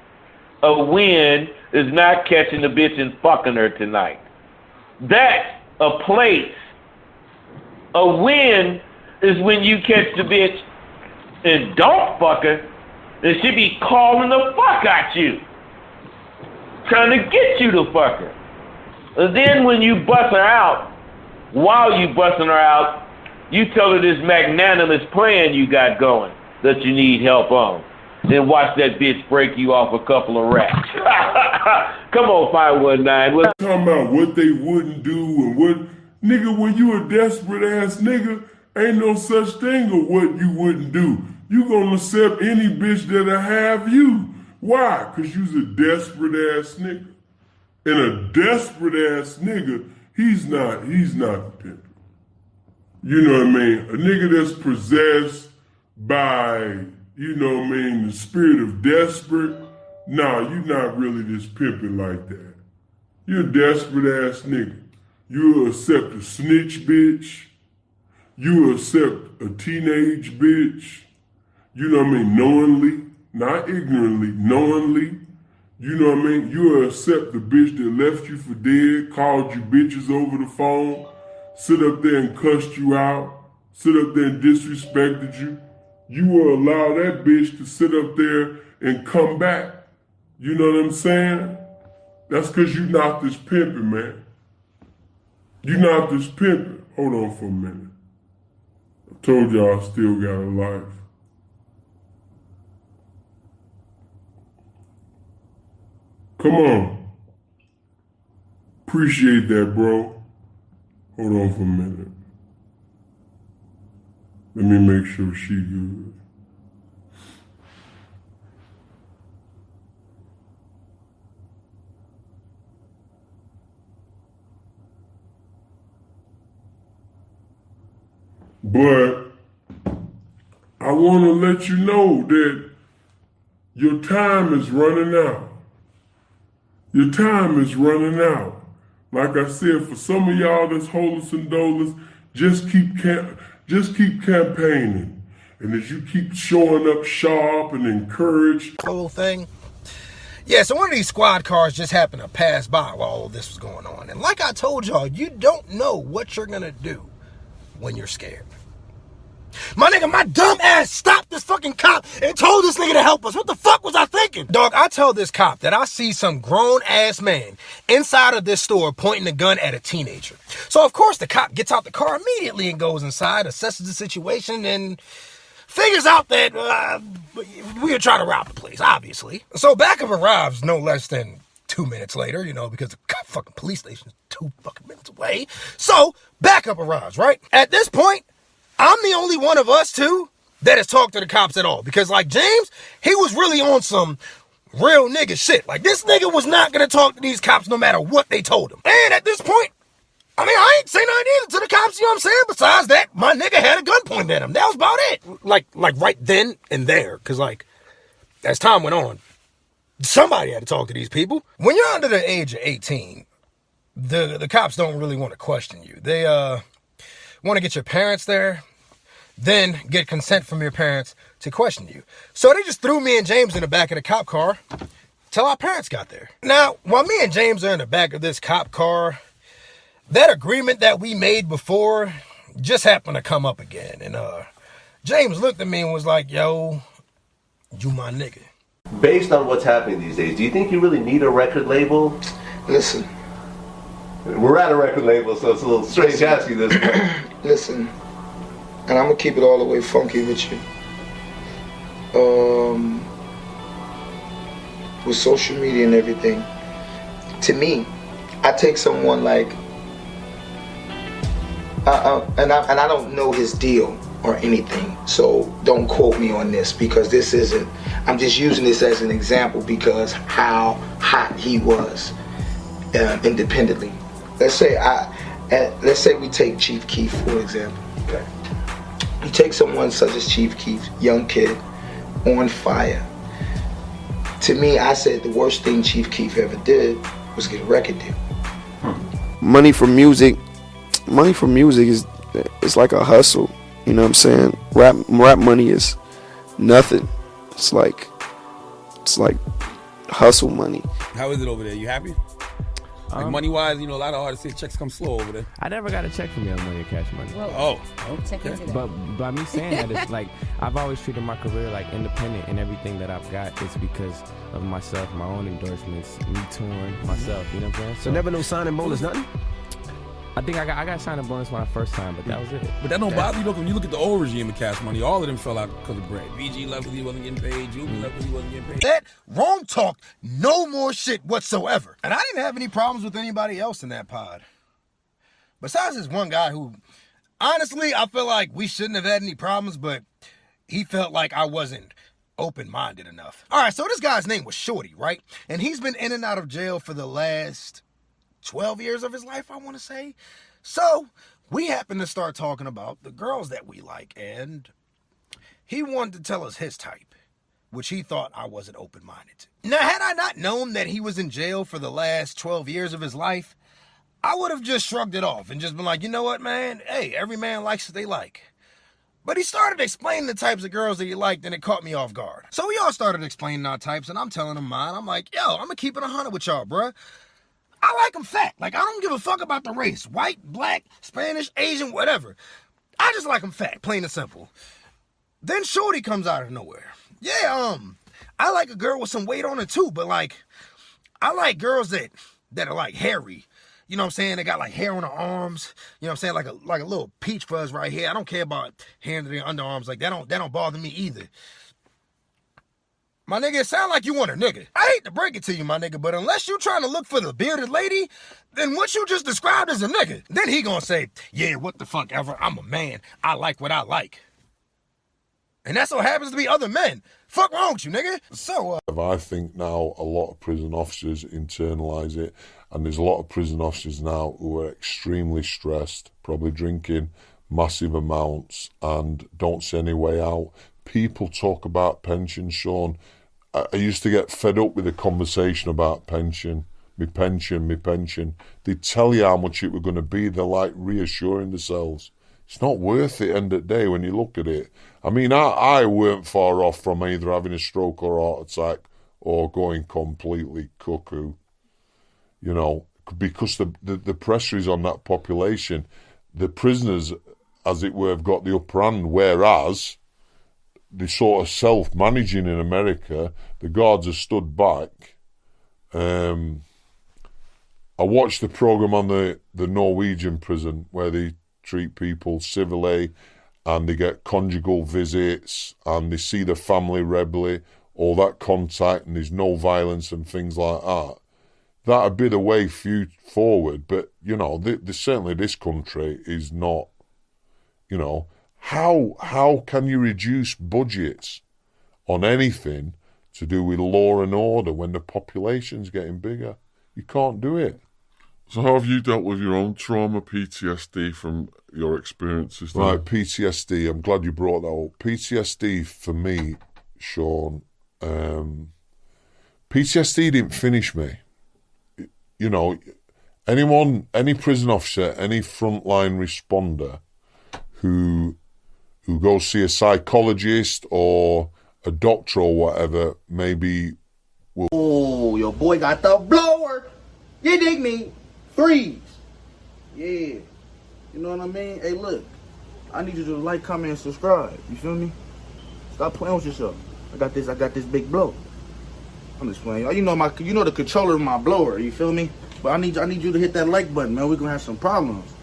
a win is not catching the bitch and fucking her tonight. That's a place. A win is when you catch the bitch and don't fuck her, and she be calling the fuck at you, trying to get you to fuck her. And then when you bust her out, while you busting her out, you tell her this magnanimous plan you got going that you need help on. Then watch that bitch break you off a couple of racks. Come on, 519. Talking about what they wouldn't do and what, nigga, when you a desperate ass nigga, ain't no such thing of what you wouldn't do. You gonna accept any bitch that'll have you. Why? Cause you's a desperate ass nigga. And a desperate ass nigga, he's not a pimp. You know what I mean? A nigga that's possessed by, the spirit of desperate, nah, you not really just pimping like that. You're a desperate ass nigga. You'll accept a snitch bitch. You'll accept a teenage bitch. You know what I mean? Knowingly, not ignorantly, knowingly. You know what I mean? You'll accept the bitch that left you for dead, called you bitches over the phone, sit up there and cussed you out, sit up there and disrespected you. You will allow that bitch to sit up there and come back. You know what I'm saying? That's because you're not this pimping, man. You're not this pimping. Hold on for a minute. I told y'all I still got a life. Come on. Appreciate that, bro. Hold on for a minute. Let me make sure she good. But I want to let you know that your time is running out. Your time is running out. Like I said, for some of y'all that's holers and dolers, just keep campaigning. And as you keep showing up sharp and encouraged. Whole thing. Yeah, so one of these squad cars just happened to pass by while all this was going on. And like I told y'all, you don't know what you're gonna do when you're scared. My nigga, my dumb ass stopped this fucking cop and told this nigga to help us. What the fuck was I thinking? Dog, I tell this cop that I see some grown ass man inside of this store pointing a gun at a teenager. So of course the cop gets out the car immediately and goes inside, assesses the situation, and figures out that we are trying to rob the place, obviously. So backup arrives no less than 2 minutes later, because the fucking police station is 2 fucking minutes away. So backup arrives, right? At this point, I'm the only one of us two that has talked to the cops at all. Because like James, he was really on some real nigga shit. Like this nigga was not going to talk to these cops no matter what they told him. And at this point, I ain't saying nothing either to the cops, you know what I'm saying? Besides that, my nigga had a gun pointed at him. That was about it. Like right then and there. Because as time went on, somebody had to talk to these people. When you're under the age of 18, the cops don't really want to question you. They want to get your parents there, then get consent from your parents to question you. So they just threw me and James in the back of the cop car till our parents got there. Now, while me and James are in the back of this cop car, that agreement that we made before just happened to come up again. And James looked at me and was like, yo, you my nigga. Based on what's happening these days, do you think you really need a record label? Listen. We're at a record label, so it's a little strange asking this. Listen, and I'm going to keep it all the way funky with you. With social media and everything, to me, I take someone like, and I don't know his deal or anything, so don't quote me on this because this isn't, I'm just using this as an example because how hot he was independently. Let's say we take Chief Keef for example. Okay. You take someone such as Chief Keef, young kid, on fire. To me, I said the worst thing Chief Keef ever did was get a record deal. Money for music is it's like a hustle. You know what I'm saying? Rap money is nothing. It's like hustle money. How is it over there? You happy? Like money wise, a lot of artists say checks come slow over there. I never got a check from Young Money or Cash Money. Whoa. Check into that. But by me saying that, it's like I've always treated my career like independent, and everything that I've got is because of myself, my own endorsements, me touring myself. You know what I'm saying? So never no signing bonus, nothing. I think I got signing bonus my first time, but that was it. But that don't bother you. Look, when you look at the old regime of Cash Money, all of them fell out because of bread. VG left because he wasn't getting paid. Juby left because he wasn't getting paid. That wrong talk, no more shit whatsoever. And I didn't have any problems with anybody else in that pod. Besides this one guy who, honestly, I feel like we shouldn't have had any problems, but he felt like I wasn't open-minded enough. All right, so this guy's name was Shorty, right? And he's been in and out of jail for the last 12 years of his life, I want to say. So we happened to start talking about the girls that we like, and he wanted to tell us his type, which he thought I wasn't open-minded to. Now, had I not known that he was in jail for the last 12 years of his life, I would have just shrugged it off and just been like, you know what, man? Hey, every man likes what they like. But he started explaining the types of girls that he liked, and it caught me off guard. So we all started explaining our types, and I'm telling him mine. I'm like, yo, I'm going to keep it 100 with y'all, bruh. I like them fat. Like, I don't give a fuck about the race. White, black, Spanish, Asian, whatever. I just like them fat, plain and simple. Then Shorty comes out of nowhere. Yeah, I like a girl with some weight on her too, but like, I like girls that are like hairy. You know what I'm saying? They got like hair on their arms. You know what I'm saying? Like a little peach fuzz right here. I don't care about hair under their underarms. Like, that don't bother me either. My nigga, it sound like you want a nigga. I hate to break it to you, my nigga, but unless you trying to look for the bearded lady, then what you just described as a nigga. Then he gonna say, yeah, what the fuck ever, I'm a man. I like what I like. And that so happens to be other men. Fuck wrong with you, nigga? So, I think now a lot of prison officers internalise it, and there's a lot of prison officers now who are extremely stressed, probably drinking massive amounts and don't see any way out. People talk about pension, Sean. I used to get fed up with the conversation about pension. Me pension. They tell you how much it was going to be. They're like reassuring themselves. It's not worth it end of the day when you look at it. I mean, I weren't far off from either having a stroke or a heart attack or going completely cuckoo, you know, because the pressure is on that population. The prisoners, as it were, have got the upper hand, whereas they're sort of self-managing in America. The guards are stood back. I watched the programme on the Norwegian prison where they treat people civilly and they get conjugal visits and they see the family regularly, all that contact, and there's no violence and things like that. That'd be the way forward, but, you know, certainly this country is not, you know, how can you reduce budgets on anything to do with law and order when the population's getting bigger? You can't do it. So how have you dealt with your own trauma, PTSD, from your experiences? Right, PTSD, I'm glad you brought that up. PTSD for me, Sean, PTSD didn't finish me. You know, any prison officer, any frontline responder who goes see a psychologist or a doctor or whatever, maybe will... Oh, your boy got the blower. You dig me? Freeze. Yeah. You know what I mean? Hey, look. I need you to like, comment, and subscribe. You feel me? Stop playing with yourself. I got this big blow. I'm just playing. You know the controller of my blower. You feel me? But I need you to hit that like button, man. We're gonna have some problems.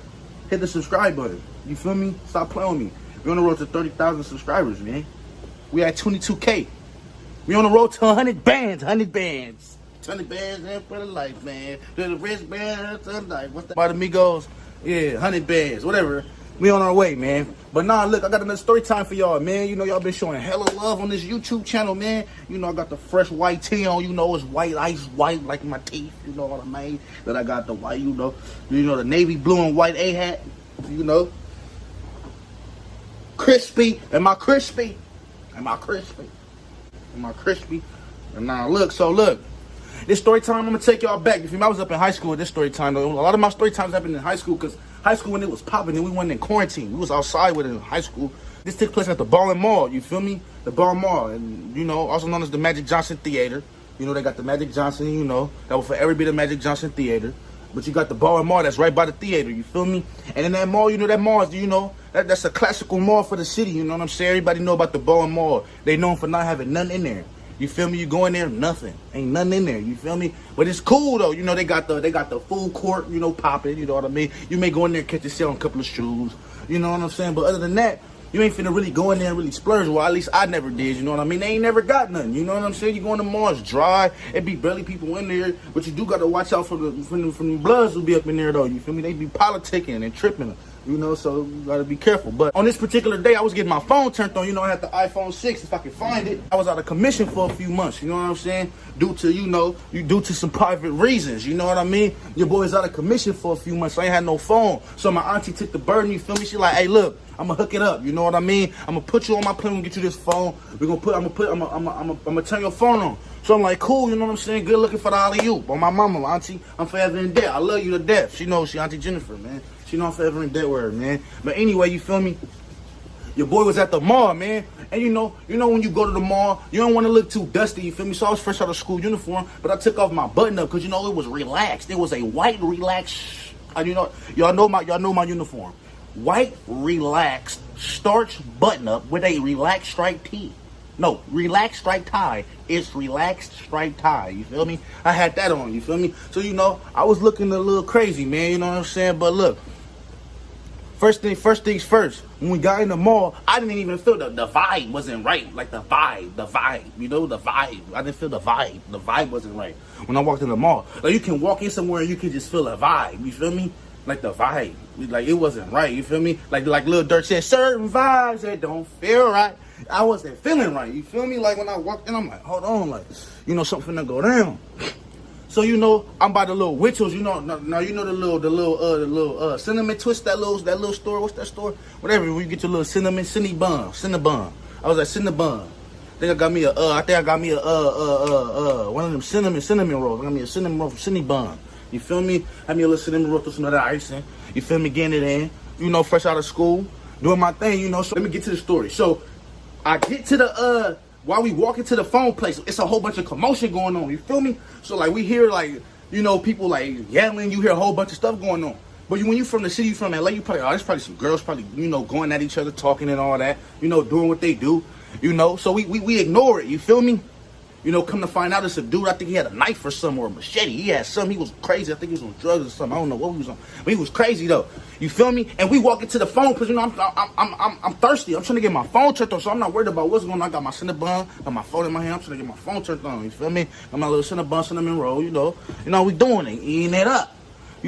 Hit the subscribe button. You feel me? Stop playing with me. We're on the road to 30,000 subscribers, man. We at 22K. We on the road to 100 bands. 100 bands. 100 bands in for the life, man. To the wristband, to the life. What's that? By the Migos, yeah, 100 bands, whatever. We on our way, man. But nah, look, I got another story time for y'all, man. You know, y'all been showing hella love on this YouTube channel, man. You know, I got the fresh white tee on. You know, it's white, ice white, like my teeth. You know what I mean? Then I got the white, you know, the navy blue and white A-hat. You know, crispy. Am I crispy? Am I crispy? Am I crispy? And now look, so look. This story time, I'm going to take y'all back. You feel me? I was up in high school at this story time, though. A lot of my story times happened in high school, because high school, when it was popping and we went in quarantine, we was outside with it in high school. This took place at the Ball and Mall, you feel me? The Ball Mall, and, you know, also known as the Magic Johnson Theater. You know, they got the Magic Johnson, you know, that was for every bit of Magic Johnson Theater. But you got the Ball and Mall that's right by the theater, you feel me? And in that mall, you know, that mall is, you know, that's a classical mall for the city, you know what I'm saying? Everybody know about the Ball and Mall. They known for not having nothing in there. You feel me? You go in there, nothing. Ain't nothing in there. You feel me? But it's cool though. You know, they got the food court, you know, popping, you know what I mean? You may go in there and catch yourself a couple of shoes. You know what I'm saying? But other than that, you ain't finna really go in there and really splurge. Well, at least I never did, you know what I mean? They ain't never got nothing, you know what I'm saying? You go in the mall, it's dry, it be barely people in there, but you do gotta watch out for the bloods who be up in there though, you feel me? They be politicking and tripping, you know, so you gotta be careful. But on this particular day, I was getting my phone turned on, you know, I had the iPhone 6, if I could find it. I was out of commission for a few months, you know what I'm saying? Due to some private reasons, you know what I mean? Your boy's out of commission for a few months, so I ain't had no phone. So my auntie took the burden, you feel me? She like, hey, look, I'm gonna hook it up, you know what I mean? I'm gonna put you on my plane and get you this phone. I'm gonna turn your phone on. So I'm like, cool, you know what I'm saying? Good looking for the alley-oop. On my mama, auntie, I'm forever in debt. I love you to death. She knows, she Auntie Jennifer, man. She know I'm forever in debt with her, man. But anyway, you feel me? Your boy was at the mall, man. And you know when you go to the mall, you don't want to look too dusty, you feel me? So I was fresh out of school uniform, but I took off my button up because, you know, it was relaxed. It was a white relaxed, you know, y'all know my uniform. White relaxed starch button up with a relaxed striped tee. No, relaxed striped tie. It's relaxed striped tie. You feel me? I had that on. You feel me? So, you know, I was looking a little crazy, man. You know what I'm saying? But look, first things first. When we got in the mall, I didn't even feel the vibe wasn't right. Like the vibe. You know, the vibe. I didn't feel the vibe. The vibe wasn't right when I walked in the mall. Like, you can walk in somewhere and you can just feel a vibe. You feel me? Like the vibe. Like, it wasn't right. You feel me? Like Lil Durk said, certain vibes that don't feel right. I wasn't feeling right. You feel me? Like when I walked in, I'm like, hold on, like, you know, something finna go down. So you know, I'm by the little Wittles, you know. Now you know the little cinnamon twist, that little store. What's that store? Whatever. Where you get your little Cinnabon. I was at Cinnabon. I think I got me one of them cinnamon rolls. I got me a cinnamon roll from Cinnabon. You feel me? Had me a little cinnamon roll, throw some of that ice in. You feel me? Getting it in. You know, fresh out of school, doing my thing. You know. So let me get to the story. So I get to the while we walk into the phone place, it's a whole bunch of commotion going on. You feel me? So like we hear like, you know, people like yelling. You hear a whole bunch of stuff going on. But when you from the city, you from LA, you probably, there's probably some girls probably, you know, going at each other, talking and all that. You know, doing what they do. You know, so we ignore it. You feel me? You know, come to find out, it's a dude. I think he had a knife or something or a machete. He had something. He was crazy. I think he was on drugs or something. I don't know what he was on, but he was crazy though. You feel me? And we walk into the phone because you know I'm thirsty. I'm trying to get my phone turned on, so I'm not worried about what's going on. I got my Cinnabon, got my phone in my hand. I'm trying to get my phone turned on. You feel me? Got my little Cinnabon, cinnamon roll. You know, we doing it, eating it up.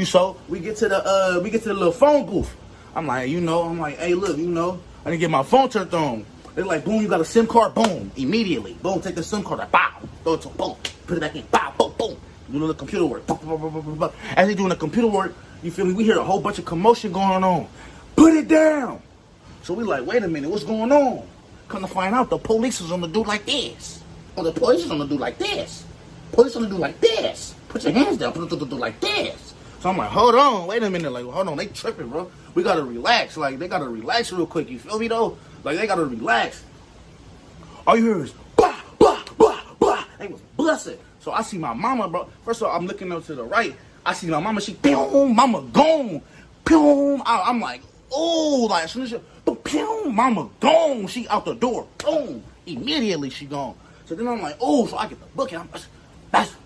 So we get to the little phone booth. I'm like, hey, look, I didn't get my phone turned on. They're like, boom, you got a SIM card, boom, immediately. Boom, take the SIM card, like, bow, throw it to boom, put it back in, bow, boom, boom. Do the computer work. As they doing the computer work, you feel me, we hear a whole bunch of commotion going on. Put it down. So we like, wait a minute, what's going on? Come to find out, the police is on the dude like this. Or the police is on the dude like this. Police on the dude like this. Put your hands down, put it like this. So I'm like, hold on, wait a minute, like, hold on, they tripping, bro. We gotta relax, like, they gotta relax real quick, you feel me, though? Like, they gotta relax. All you hear is, bah, bah, bah, bah. They was busting. So I see my mama, bro. First of all, I'm looking up to the right. I see my mama, she, boom, mama gone. Boom. I'm like, oh, like, as soon as she, boom, mama gone. She out the door. Boom. Immediately she gone. So then I'm like, oh, so I get the book and that's,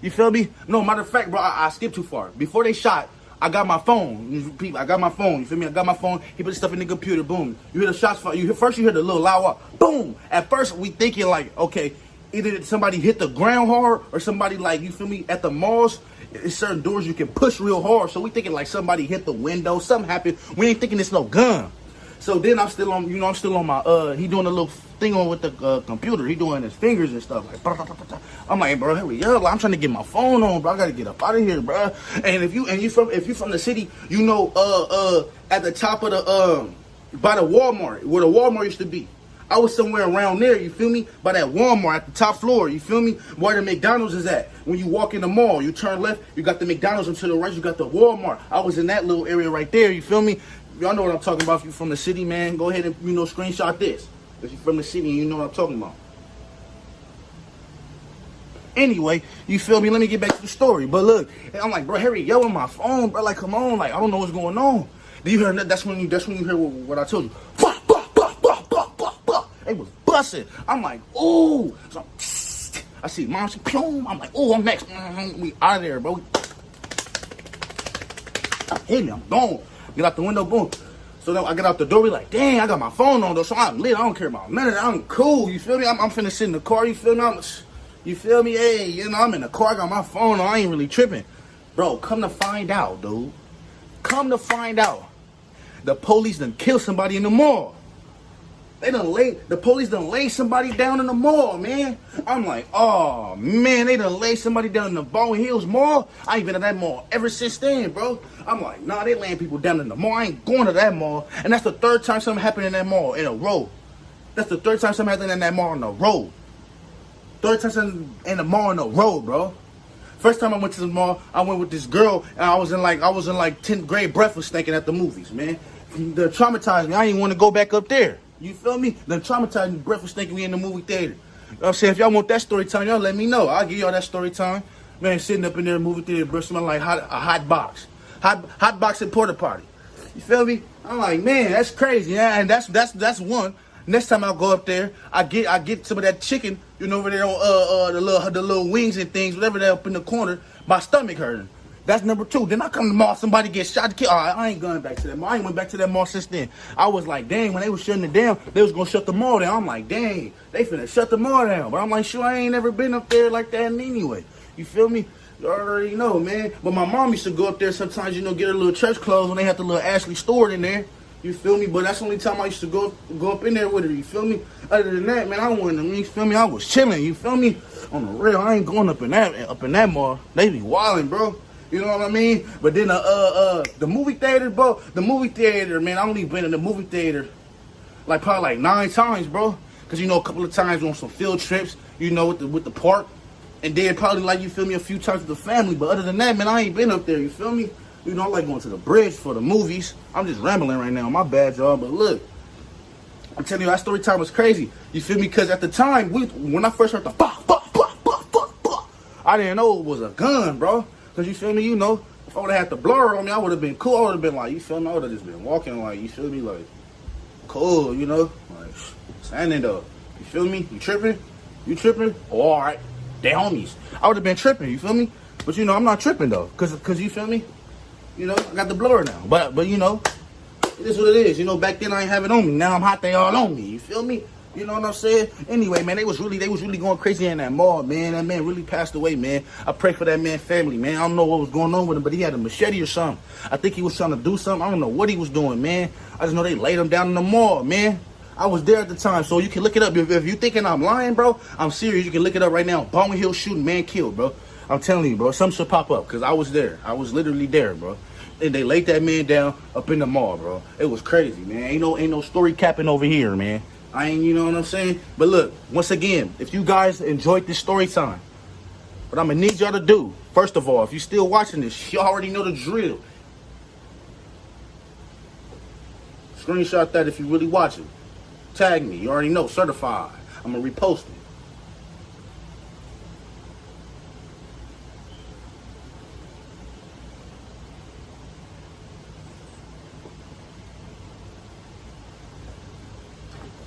you feel me? No, matter of fact, bro, I skipped too far. Before they shot, I got my phone. I got my phone. You feel me? I got my phone. He put the stuff in the computer. Boom. You hear the shots fire. First you hear the little loud up. Boom. At first we thinking like, okay, either somebody hit the ground hard or somebody like, you feel me? At the malls, it's certain doors you can push real hard. So we thinking like somebody hit the window. Something happened. We ain't thinking it's no gun. So then I'm still on my, he doing a little thing on with the computer. He doing his fingers and stuff. Like, I'm like, bro, hurry up. I'm trying to get my phone on, bro. I gotta get up out of here, bro. And if you from the city, you know, at the top of the, by the Walmart, where the Walmart used to be. I was somewhere around there, you feel me? By that Walmart at the top floor, you feel me? Where the McDonald's is at. When you walk in the mall, you turn left, you got the McDonald's, and to the right, you got the Walmart. I was in that little area right there, you feel me? Y'all know what I'm talking about. If you're from the city, man, go ahead and, screenshot this. If you're from the city, you know what I'm talking about. Anyway, you feel me? Let me get back to the story. But look, I'm like, bro, Harry, yo, on my phone, bro. Like, come on. Like, I don't know what's going on. Do you hear that? That's when you hear what I told you. They was busting. I'm like, ooh. So, I see mom, she, pew. I'm like, ooh, I'm next. We out of there, bro. Hit me, I'm gone. Get out the window, boom. So then I get out the door, we like, dang, I got my phone on though, so I'm lit. I don't care about none of that. I'm cool, you feel me? I'm finna sit in the car, you feel me? You feel me? Hey, I'm in the car, I got my phone on, I ain't really tripping. Bro, come to find out, dude. Come to find out. The police done killed somebody in the mall. The police done laid somebody down in the mall, man. I'm like, oh, man, they done laid somebody down in the Baldwin Hills Mall. I ain't been to that mall ever since then, bro. I'm like, nah, they laying people down in the mall. I ain't going to that mall. And that's the third time something happened in that mall in a row. That's the third time something happened in that mall in a row. Third time something in the mall in a row, bro. First time I went to the mall, I went with this girl, and I was in like 10th grade breakfast thinking at the movies, man. They traumatized me. I didn't want to go back up there. You feel me? Then traumatized me, breakfast thinking we in the movie theater. You know what I'm saying? If y'all want that story time, y'all let me know. I'll give y'all that story time. Man, sitting up in there, movie theater, breath smelling like a hot box. Hot box and porta potty. You feel me? I'm like, man, that's crazy. Yeah, and that's one. Next time I'll go up there, I get some of that chicken, over there on the little wings and things, whatever they up in the corner. My stomach hurting. That's number two. Then I come to the mall, somebody get shot. All right, I ain't going back to that mall. I ain't went back to that mall since then. I was like, dang, when they was shutting it down, they was going to shut the mall down. I'm like, dang, they finna shut the mall down. But I'm like, sure, I ain't never been up there like that anyway. You feel me? You already know, man. But my mom used to go up there sometimes, get her little church clothes when they had the little Ashley store in there. You feel me? But that's the only time I used to go up in there with her. You feel me? Other than that, man, I wasn't. You feel me? I was chilling. You feel me? On the real, I ain't going up in that mall. They be wildin', bro. You know what I mean? But then the movie theater, bro. The movie theater, man. I only been in the movie theater like probably like 9 times, bro. Cause you know a couple of times on some field trips, you know, with the park, and then probably like you feel me a few times with the family. But other than that, man, I ain't been up there. You feel me? You know, I like going to the bridge for the movies. I'm just rambling right now. My bad, y'all. But look, I'm telling you, that story time was crazy. You feel me? Because at the time, when I first heard the bah, bah, bah, bah, bah, bah, I didn't know it was a gun, bro. Because you feel me? You know, if I would have had the blur on me, I would have been cool. I would have been like, you feel me? I would have just been walking like, you feel me? Like, cool, you know? Like, standing up. You feel me? You tripping? You tripping? Oh, all right. They homies. I would have been tripping, you feel me? But, you know, I'm not tripping, though. Because you feel me? You know, I got the blur now. But you know, it is what it is. You know, back then I ain't have it on me. Now I'm hot, they all on me. You feel me? You know what I'm saying? Anyway, man, they was really going crazy in that mall, man. That man really passed away, man. I pray for that man's family, man. I don't know what was going on with him, but he had a machete or something. I think he was trying to do something. I don't know what he was doing, man. I just know they laid him down in the mall, man. I was there at the time, so you can look it up. If you thinking I'm lying, bro, I'm serious. You can look it up right now. Baldwin Hill shooting, man killed, bro. I'm telling you, bro. Something should pop up, because I was there. I was literally there, bro. And they laid that man down up in the mall, bro. It was crazy, man. Ain't no story capping over here, man. I ain't, you know what I'm saying? But look, once again, if you guys enjoyed this story time, what I'm gonna need y'all to do, first of all, if you still watching this, you already know the drill. Screenshot that if you really watching. Tag me. You already know. Certified. I'm gonna repost it.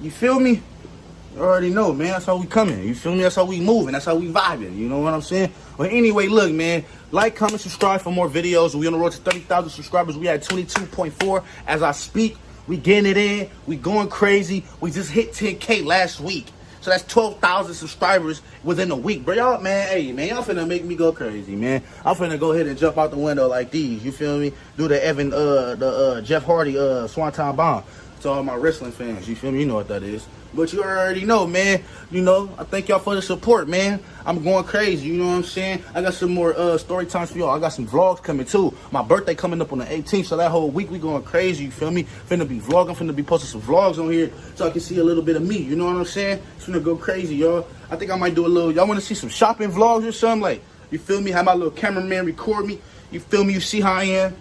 You feel me? You already know, man. That's how we coming. You feel me? That's how we moving. That's how we vibing. You know what I'm saying? But anyway, look, man. Like, comment, subscribe for more videos. We on the road to 30,000 subscribers. We at 22.4 as I speak. We getting it in. We going crazy. We just hit 10K last week. So that's 12,000 subscribers within a week. Bro, y'all, man, hey, man, y'all finna make me go crazy, man. I'm finna go ahead and jump out the window like these. You feel me? Do the Jeff Hardy, Swanton Bomb. To all my wrestling fans, you feel me? You know what that is. But you already know, man. You know, I thank y'all for the support, man. I'm going crazy, you know what I'm saying? I got some more story times for y'all. I got some vlogs coming too. My birthday coming up on the 18th, so that whole week we going crazy, you feel me? Finna be vlogging, finna be posting some vlogs on here so I can see a little bit of me, you know what I'm saying? It's finna go crazy, y'all. I think I might do a little, y'all wanna see some shopping vlogs or something? Like, you feel me? Have my little cameraman record me. You feel me? You see how I am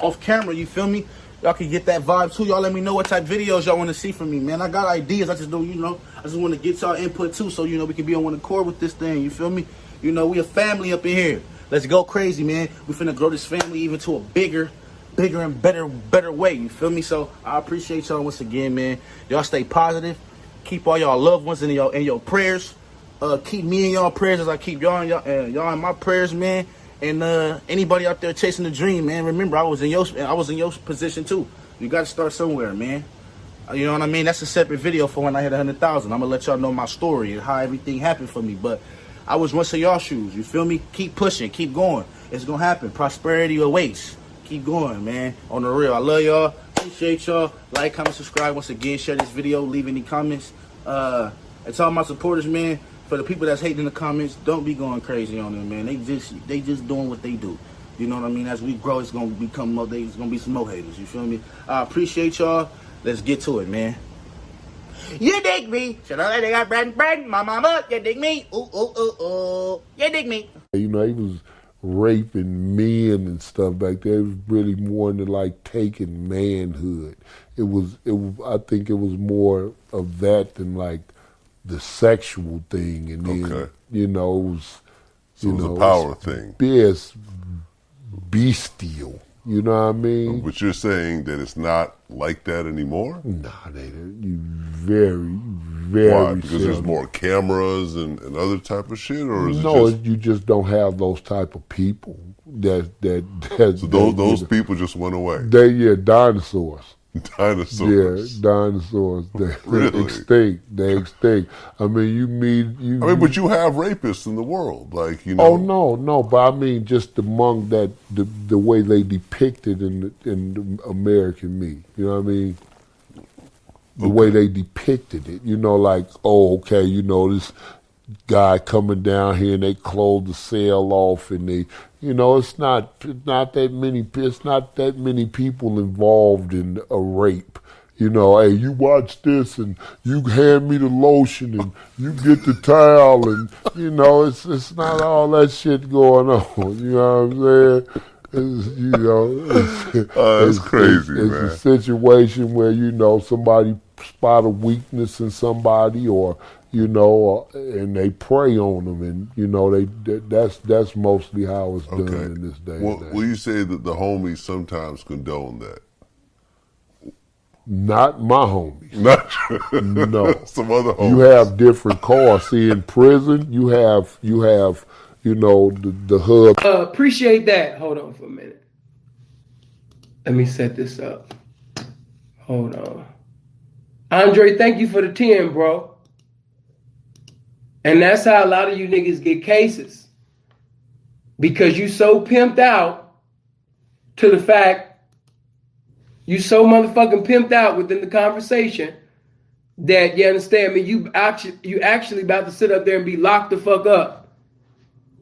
off camera, you feel me? Y'all can get that vibe too. Y'all let me know what type of videos y'all want to see from me, man. I got ideas. I just don't, you know, I just want to get y'all input too, so, you know, we can be on one accord with this thing. You feel me? You know, we a family up in here. Let's go crazy, man. We finna grow this family even to a bigger and better way. You feel me? So I appreciate y'all once again, man. Y'all stay positive. Keep all y'all loved ones in your prayers. Keep me in y'all prayers as I keep y'all in my prayers, man. And anybody out there chasing the dream, man, remember I was in your position too. You got to start somewhere, man. You know what I mean? That's a separate video for when I hit 100,000. I'm gonna let y'all know my story and how everything happened for me. But I was once in y'all shoes. You feel me? Keep pushing, keep going. It's gonna happen. Prosperity awaits. Keep going, man. On the real, I love y'all. Appreciate y'all. Like, comment, subscribe. Once again, share this video. Leave any comments. And to all my supporters, man. For the people that's hating in the comments, don't be going crazy on them, man. They just doing what they do. You know what I mean? As we grow, it's gonna become more. There's gonna be some more haters. You feel me? I appreciate y'all. Let's get to it, man. You dig me? Should I let it got bread? My mama, you dig me? Ooh, ooh, ooh, ooh. You dig me? You know, he was raping men and stuff back there. It was really more than like taking manhood. It was. I think it was more of that than like the sexual thing, and then you know, it was a power thing. Yes, bestial. You know what I mean? But you're saying that it's not like that anymore? Nah, you very. Why? Because there's more cameras and other type of shit, or is no? it just... you just don't have those type of people. So those people just went away. Dinosaurs. Dinosaurs. Yeah, dinosaurs. They're Really? extinct. They're extinct. I mean, but you have rapists in the world, like Oh no, but I mean just among that the way they depicted in the American me. You know what I mean? The way they depicted it. You know, like, oh, okay, you know, this guy coming down here and they close the cell off and they, you know, it's not that many people involved in a rape. You know, hey, you watch this and you hand me the lotion and you get the towel and, you know, it's not all that shit going on. You know what I'm saying? It's crazy, man. It's a situation where, you know, somebody spot a weakness in somebody or, you know, and they prey on them, and you know that's mostly how it's done in this day. Will you say that the homies sometimes condone that? Not my homies. No. Some other homies. You have different cars. See, in prison, you have you know the hub. Appreciate that. Hold on for a minute. Let me set this up. Hold on. Andre, thank you for the 10, bro. And that's how a lot of you niggas get cases. Because you so pimped out to the fact you so motherfucking pimped out within the conversation that, you understand me, you actually about to sit up there and be locked the fuck up.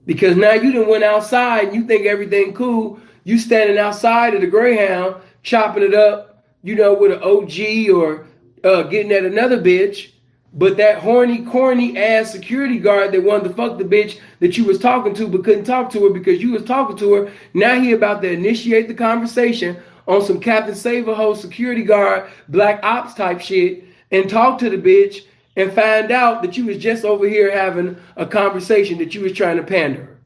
Because now you done went outside and you think everything cool. You standing outside of the Greyhound, chopping it up, you know, with an OG or getting at another bitch. But that horny, corny ass security guard that wanted to fuck the bitch that you was talking to but couldn't talk to her because you was talking to her, now he about to initiate the conversation on some Captain Save-A-Ho security guard, black ops type shit, and talk to the bitch and find out that you was just over here having a conversation that you was trying to pander her.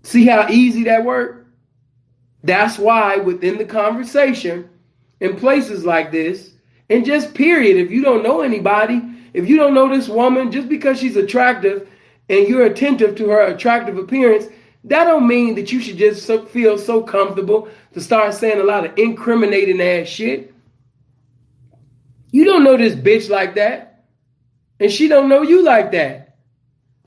See how easy that worked? That's why within the conversation, in places like this, and just period, if you don't know anybody, if you don't know this woman, just because she's attractive and you're attentive to her attractive appearance, that don't mean that you should just feel so comfortable to start saying a lot of incriminating ass shit. You don't know this bitch like that, and she don't know you like that.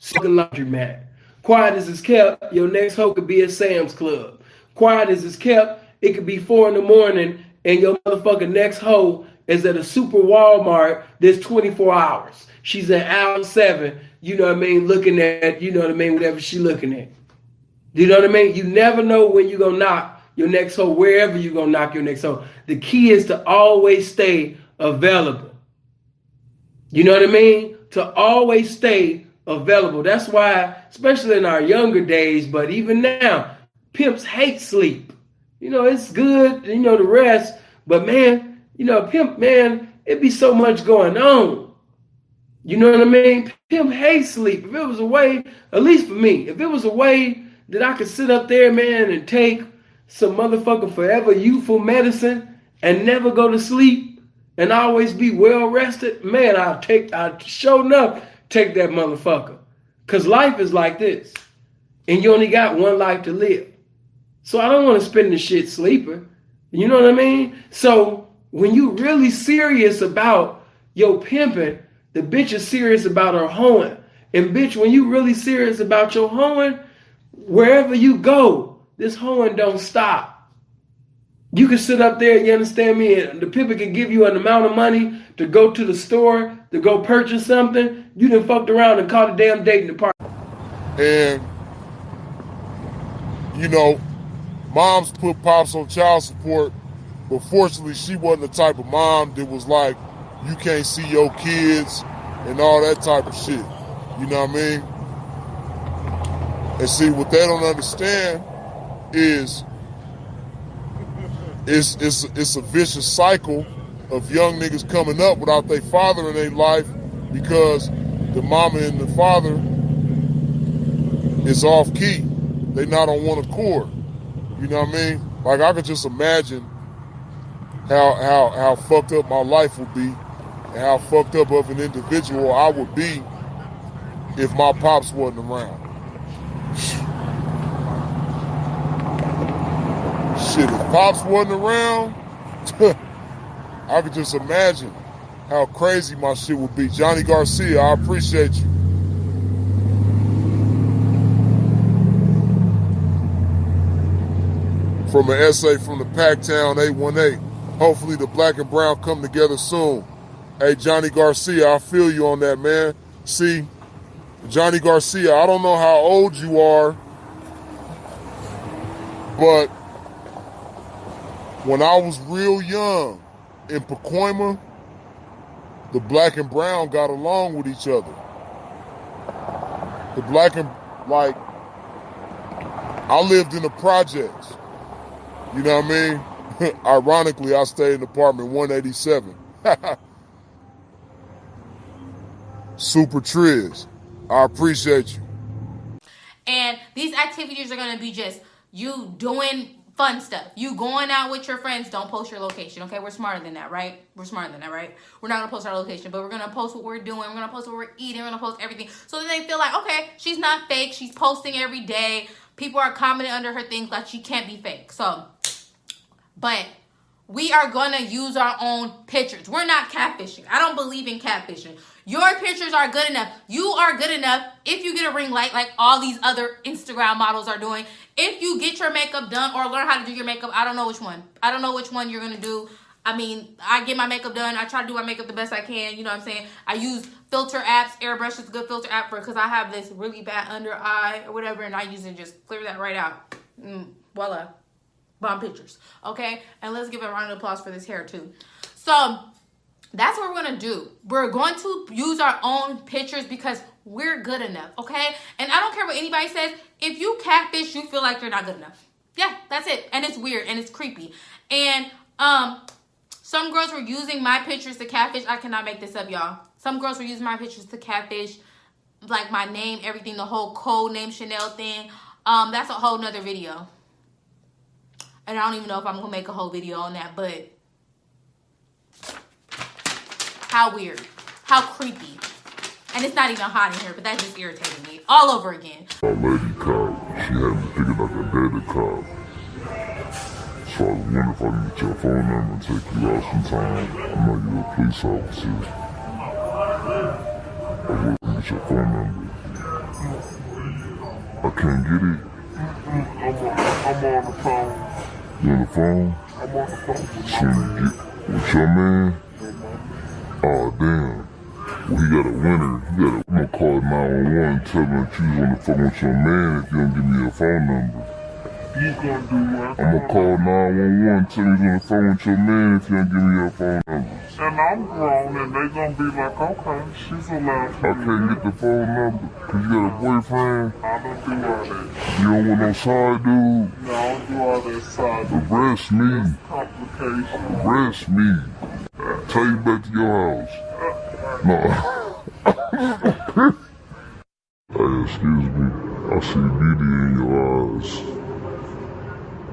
Fucking laundromat. Quiet as it's kept, your next hoe could be at Sam's Club. Quiet as it's kept, it could be 4 a.m. and your motherfucking next hoe is at a super Walmart that's 24 hours. She's at aisle 7, you know what I mean, looking at, you know what I mean, whatever she looking at. You know what I mean? You never know when you're going to knock your next hoe, wherever you're going to knock your next hoe. The key is to always stay available. You know what I mean? To always stay available. That's why, especially in our younger days, but even now, pimps hate sleep. You know, it's good, you know, the rest. But, man, you know, pimp, man, it be so much going on. You know what I mean? Pimp hates sleep. If it was a way, at least for me, if it was a way that I could sit up there, man, and take some motherfucking forever youthful medicine and never go to sleep and always be well rested, man, I'd show enough take that motherfucker. Because life is like this. And you only got one life to live. So I don't want to spend the shit sleeping. You know what I mean? So when you really serious about your pimping, the bitch is serious about her hoeing. And bitch, when you really serious about your hoeing, wherever you go, this hoeing don't stop. You can sit up there, you understand me, and the pimp can give you an amount of money to go to the store, to go purchase something. You done fucked around and caught a damn date in the park. And, you know, moms put pops on child support, but fortunately she wasn't the type of mom that was like, you can't see your kids and all that type of shit. You know what I mean? And see, what they don't understand is it's a vicious cycle of young niggas coming up without their father in their life because the mama and the father is off key. They not on one accord. You know what I mean? Like, I could just imagine how fucked up my life would be and how fucked up of an individual I would be if my pops wasn't around. Shit, if Pops wasn't around, I could just imagine how crazy my shit would be. Johnny Garcia, I appreciate you. From an essay from the Packtown 818. Hopefully the black and brown come together soon. Hey, Johnny Garcia, I feel you on that, man. See, Johnny Garcia, I don't know how old you are, but when I was real young in Pacoima, the black and brown got along with each other. The black and, like, I lived in the projects. You know what I mean? Ironically, I stayed in apartment 187. Super Triz, I appreciate you. And these activities are going to be just you doing fun stuff. You going out with your friends, don't post your location, okay? We're smarter than that, right? We're smarter than that, right? We're not going to post our location, but we're going to post what we're doing. We're going to post what we're eating. We're going to post everything. So that they feel like, okay, she's not fake. She's posting every day. People are commenting under her things like she can't be fake. So, but we are going to use our own pictures. We're not catfishing. I don't believe in catfishing. Your pictures are good enough. You are good enough if you get a ring light like all these other Instagram models are doing. If you get your makeup done or learn how to do your makeup, I don't know which one. I don't know which one you're going to do. I mean, I get my makeup done. I try to do my makeup the best I can. You know what I'm saying? I use filter apps. Airbrush is a good filter app because I have this really bad under eye or whatever, and I use it just clear that right out. Voila. Bomb pictures. Okay? And let's give a round of applause for this hair too. So that's what we're going to do. We're going to use our own pictures because we're good enough, okay? And I don't care what anybody says. If you catfish, you feel like you're not good enough. Yeah, that's it. And it's weird and it's creepy. And some girls were using my pictures to catfish. I cannot make this up, y'all. Some girls were using my pictures to catfish, like my name, everything, the whole code name Chanel thing. That's a whole nother video. And I don't even know if I'm going to make a whole video on that, but how weird. How creepy. And it's not even hot in here, but that just irritated me. All over again. My lady called. She had me thinking like a daddy called. So I was wondering if I can get your phone number and take you out sometime. I know you're a police officer. I would get your phone number. I can't get it. I'm on the phone. You on the phone? I'm on the phone. So you get with your man? Oh, damn. Well, he got a winner. I'm going to call 911 and tell them that you was on the phone with your man if you don't give me your phone number. You gonna do what? I'm going to call 911 and tell them you're on the phone with your man if you don't give me your phone number. And I'm grown and they gonna be like, okay, she's allowed to. I can't get the phone number because you got a boyfriend. I don't do all that. You don't want no side dude. No, I don't do all that side. Arrest me. That's complication. Arrest me. Take you back to your house. No. Hey, excuse me. I see beauty in your eyes.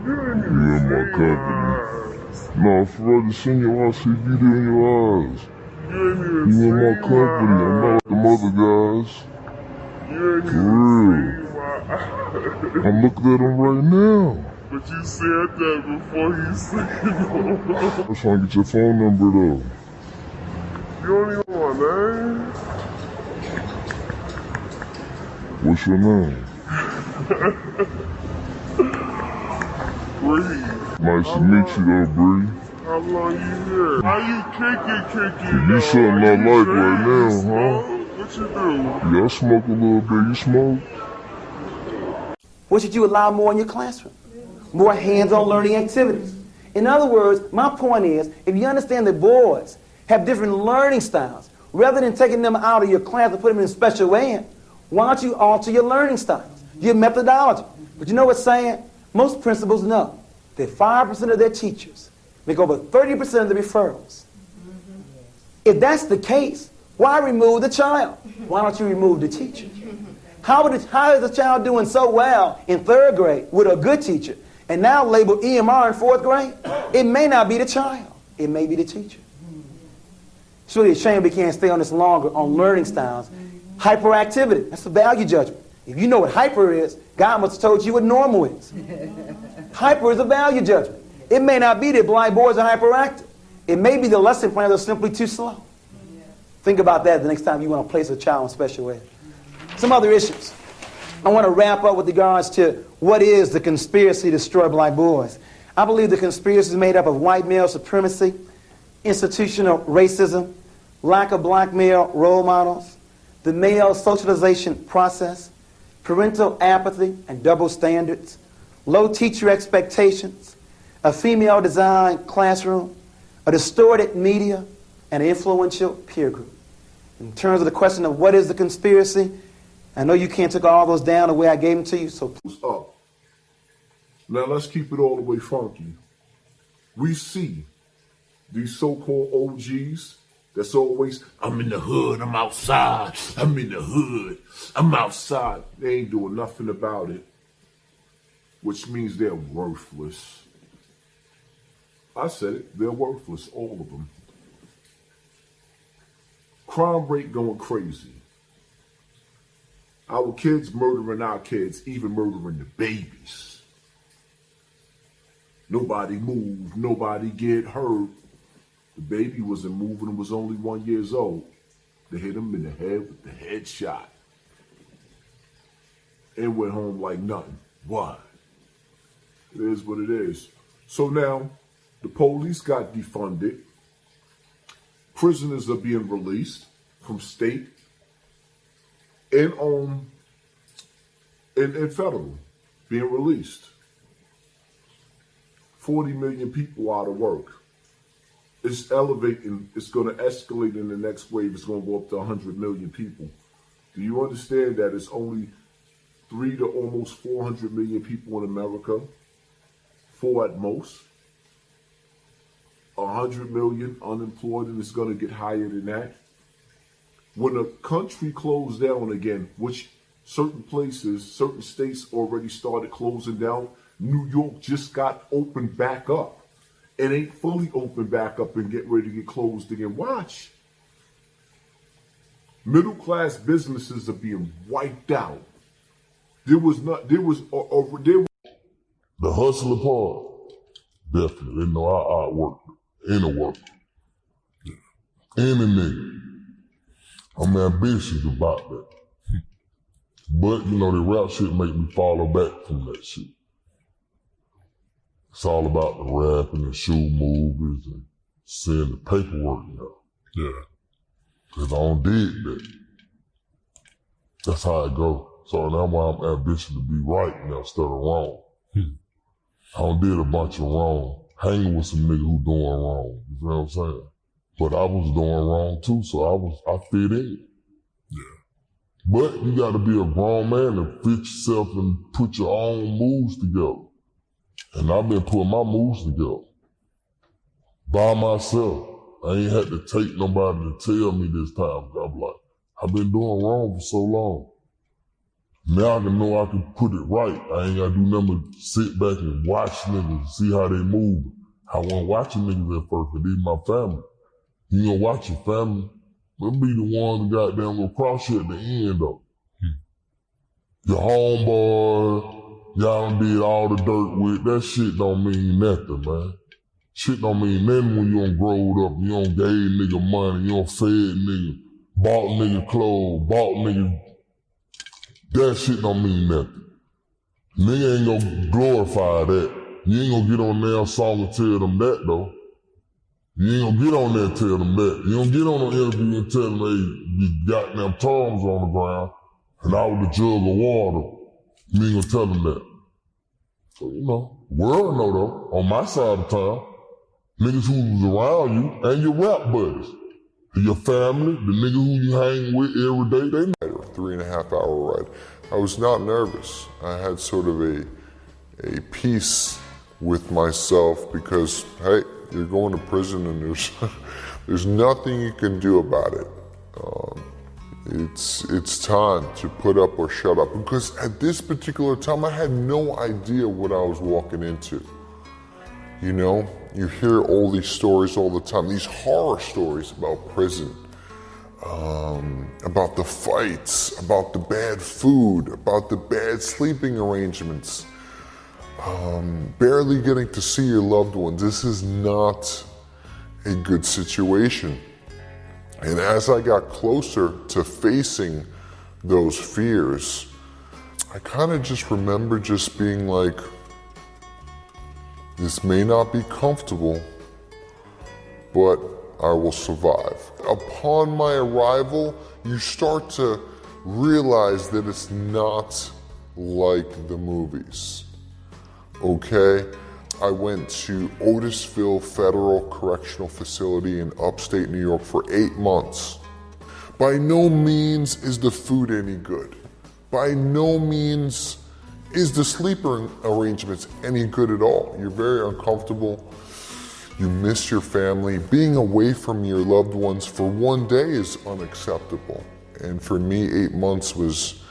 You in my company. No, for real, just in your eyes, I see beauty in your eyes. You in my company. I'm not like them other guys. For real. I'm looking at them right now. But you said that before you said it. I'm trying to get your phone number though. You don't even know my name? What's your name? Bree. Nice to meet you though, Bree. How long you here? How you kicking? You something I like right now, huh? What you do? Yeah, I smoke a little bit. You smoke? What should you allow more in your classroom? More hands-on learning activities. In other words, my point is, if you understand that boys have different learning styles, rather than taking them out of your class and put them in a special way, why don't you alter your learning styles, your methodology? But you know what's saying? Most principals know that 5% of their teachers make over 30% of the referrals. If that's the case, why remove the child? Why don't you remove the teacher? How is the child doing so well in 3rd grade with a good teacher and now labeled EMR in 4th grade? It may not be the child. It may be the teacher. It's really a shame we can't stay on this longer on learning styles. Hyperactivity, that's a value judgment. If you know what hyper is, God must have told you what normal is. Hyper is a value judgment. It may not be that blind boys are hyperactive. It may be the lesson plans are simply too slow. Think about that the next time you want to place a child in special ed. Some other issues. I want to wrap up with regards to what is the conspiracy to destroy black boys. I believe the conspiracy is made up of white male supremacy, institutional racism, lack of black male role models, the male socialization process, parental apathy and double standards, low teacher expectations, a female-designed classroom, a distorted media, and an influential peer group. In terms of the question of what is the conspiracy, I know you can't take all those down the way I gave them to you, so... Up. Now let's keep it all the way funky. We see these so-called OGs that's always, I'm in the hood, I'm outside, I'm in the hood, I'm outside. They ain't doing nothing about it, which means they're worthless. I said it, they're worthless, all of them. Crime rate going crazy. Our kids murdering our kids, even murdering the babies. Nobody moved, nobody get hurt. The baby wasn't moving and was only 1 year old. They hit him in the head with the headshot. And went home like nothing. Why? It is what it is. So now, the police got defunded. Prisoners are being released from state and federal, being released. 40 million people out of work. It's elevating, it's going to escalate in the next wave. It's going to go up to 100 million people. Do you understand that it's only 3 to almost 400 million people in America? 4 at most. 100 million unemployed, and it's going to get higher than that. When a country closed down again, which certain places, certain states already started closing down, New York just got opened back up. It ain't fully opened back up and get ready to get closed again. Watch. Middle class businesses are being wiped out. The hustler part, definitely. They know I outwork any worker. Any nigga. I'm ambitious about that. But, you know, the rap shit make me follow back from that shit. It's all about the rap and the shoe movies and seeing the paperwork now. Yeah. Cause I don't did that. That's how it goes. So that's why I'm ambitious to be right now instead of wrong. I don't did a bunch of wrong, hanging with some nigga who doing wrong. You know what I'm saying? But I was doing wrong too, so I fit in. Yeah. But you gotta be a grown man and fit yourself and put your own moves together. And I've been putting my moves together. By myself. I ain't had to take nobody to tell me this time. I'm like, I've been doing wrong for so long. Now I can know I can put it right. I ain't gotta do nothing but sit back and watch niggas, see how they move. I wasn't watching niggas at first, but these my family. You gonna watch your family, they'll be the ones that goddamn gonna cross you at the end though. Your homeboy, y'all done did all the dirt with, that shit don't mean nothing, man. Shit don't mean nothing when you done growed up, you done gave nigga money, you done fed nigga, bought nigga clothes, bought nigga. That shit don't mean nothing. Nigga ain't gonna glorify that. You ain't gonna get on there song and tell them that though. You ain't gonna get on there and tell them that. You don't get on an interview and tell them, hey, you goddamn tongs on the ground and I was the jug of water. You ain't gonna tell them that. So, you know, world know though, on my side of town, niggas who was around you and your rap buddies. Your family, the nigga who you hang with every day, they know. 3.5 hour ride. I was not nervous. I had sort of a peace with myself because, hey, you're going to prison and there's nothing you can do about it. It's time to put up or shut up because at this particular time I had no idea what I was walking into. You know, you hear all these stories all the time, these horror stories about prison. about the fights, about the bad food, about the bad sleeping arrangements, barely getting to see your loved ones. This is not a good situation. And as I got closer to facing those fears, I kind of just remember just being like, this may not be comfortable, but I will survive. Upon my arrival, you start to realize that it's not like the movies, okay? I went to Otisville Federal Correctional Facility in upstate New York for 8 months. By no means is the food any good. By no means is the sleeping arrangements any good at all. You're very uncomfortable. You miss your family. Being away from your loved ones for 1 day is unacceptable. And for me, 8 months was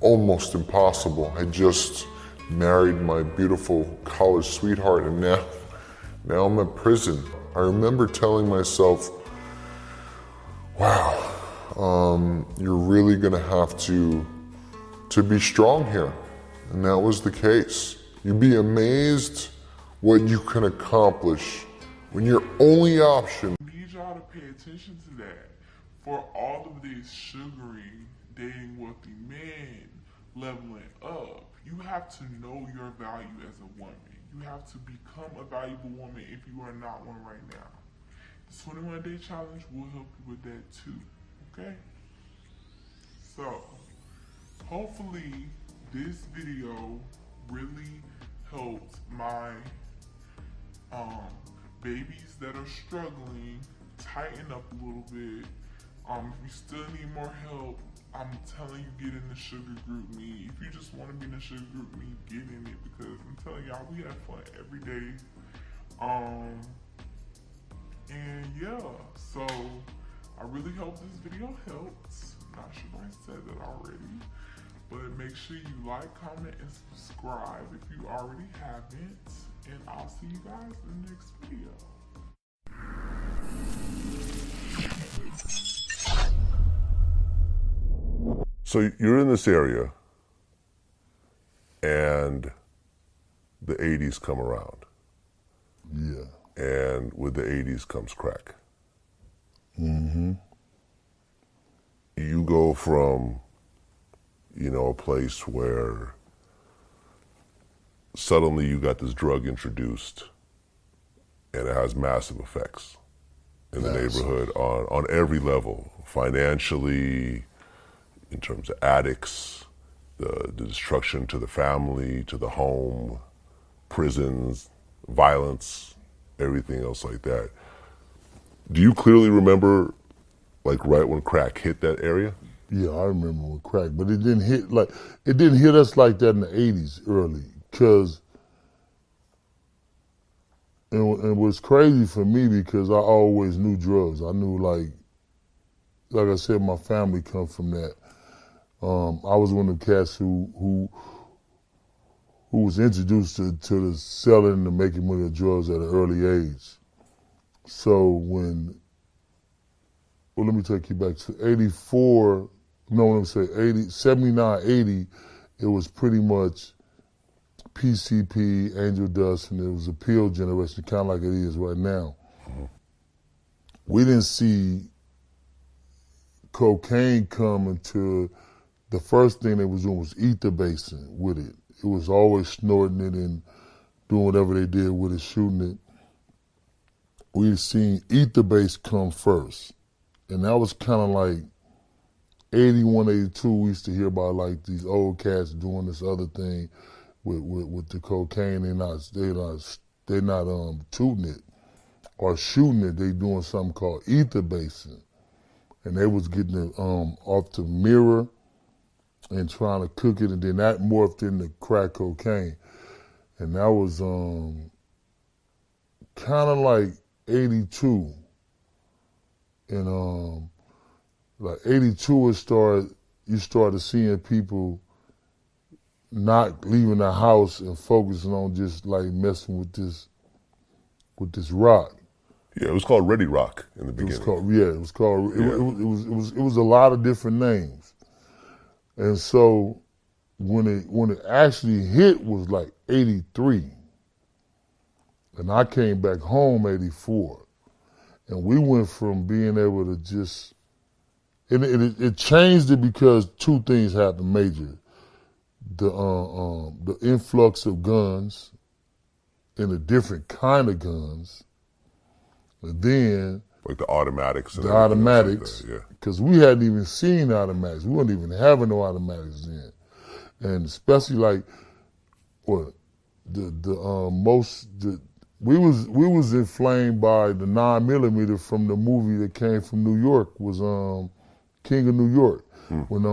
almost impossible. I just married my beautiful college sweetheart, and now I'm in prison. I remember telling myself, wow, you're really gonna have to be strong here. And that was the case. You'd be amazed what you can accomplish when your only option. I need y'all to pay attention to that. For all of this sugary, dating wealthy men, leveling up, you have to know your value as a woman. You have to become a valuable woman if you are not one right now. The 21-day challenge will help you with that too, okay? So, hopefully this video really helped my babies that are struggling tighten up a little bit. If you still need more help, I'm telling you, get in the sugar group me. If you just want to be in the sugar group me, get in it, because I'm telling y'all, we have fun every day. And yeah, so I really hope this video helped. Not sure if I said that already, but make sure you like, comment, and subscribe if you already haven't. And I'll see you guys in the next video. So you're in this area, and the 80s come around. Yeah. And with the 80s comes crack. Mm-hmm. You go from, a place where suddenly you got this drug introduced, and it has massive effects in the neighborhood on every level, financially, in terms of addicts, the destruction to the family, to the home, prisons, violence, everything else like that. Do you clearly remember, like, right when crack hit that area? Yeah, I remember when crack, but it didn't hit us like that in the 80s early, because it was crazy for me because I always knew drugs. I knew, like I said, my family come from that. I was one of the cats who was introduced to the selling and the making money of drugs at an early age. So let me take you back to 84, no, let me say 79, 80, it was pretty much PCP, Angel Dust, and it was a pill generation, kind of like it is right now. Mm-hmm. We didn't see cocaine come until the first thing they was doing was ether basing with it. It was always snorting it and doing whatever they did with it, shooting it. We seen ether base come first. And that was kind of like 81, 82, we used to hear about like these old cats doing this other thing with the cocaine. They're not tooting it or shooting it. They doing something called ether basing. And they was getting it off the mirror and trying to cook it, and then that morphed into crack cocaine. And that was kind of like 82. And like 82, you started seeing people not leaving the house and focusing on just like messing with this rock. Yeah, it was called Ready Rock in the It beginning. was called, it was called. It was a lot of different names, and so when it actually hit was like '83, and I came back home '84, and we went from being able to just, and it changed it because two things happened major: the influx of guns, and a different kind of guns. And then like the automatics. And the everything else like automatics, that, yeah. because we hadn't even seen automatics. We weren't even having no automatics then, and especially like what we was inflamed by the 9mm from the movie that came from New York was King of New York when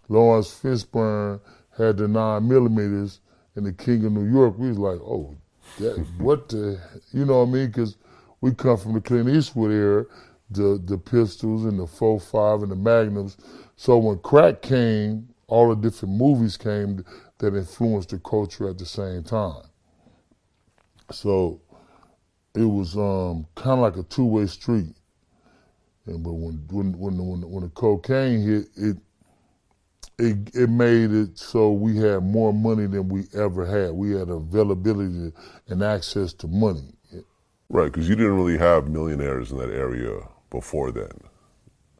Lawrence Fishburne had the 9mm in the King of New York. We was like, oh, that what the, you know what I mean? Because we come from the Clint Eastwood era, the pistols and the 4.5 and the Magnums. So when crack came, all the different movies came that influenced the culture at the same time. So it was kind of like a two-way street. But when the cocaine hit, it made it so we had more money than we ever had. We had availability and access to money. Right, because you didn't really have millionaires in that area before then.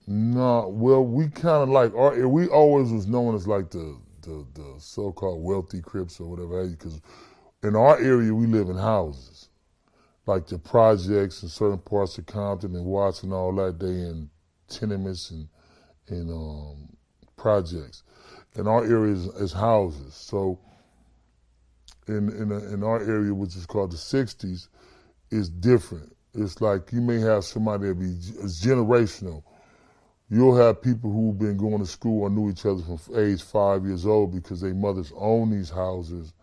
No, well, we kind of like, we always was known as like the so-called wealthy Crips or whatever, because in our area we live in houses. Like the projects in certain parts of Compton and Watts and all that, they in tenements and projects. And our area is houses. So in our area, which is called the 60s, is different. It's like you may have somebody that it's generational. You'll have people who've been going to school or knew each other from age 5 years old because their mothers own these houses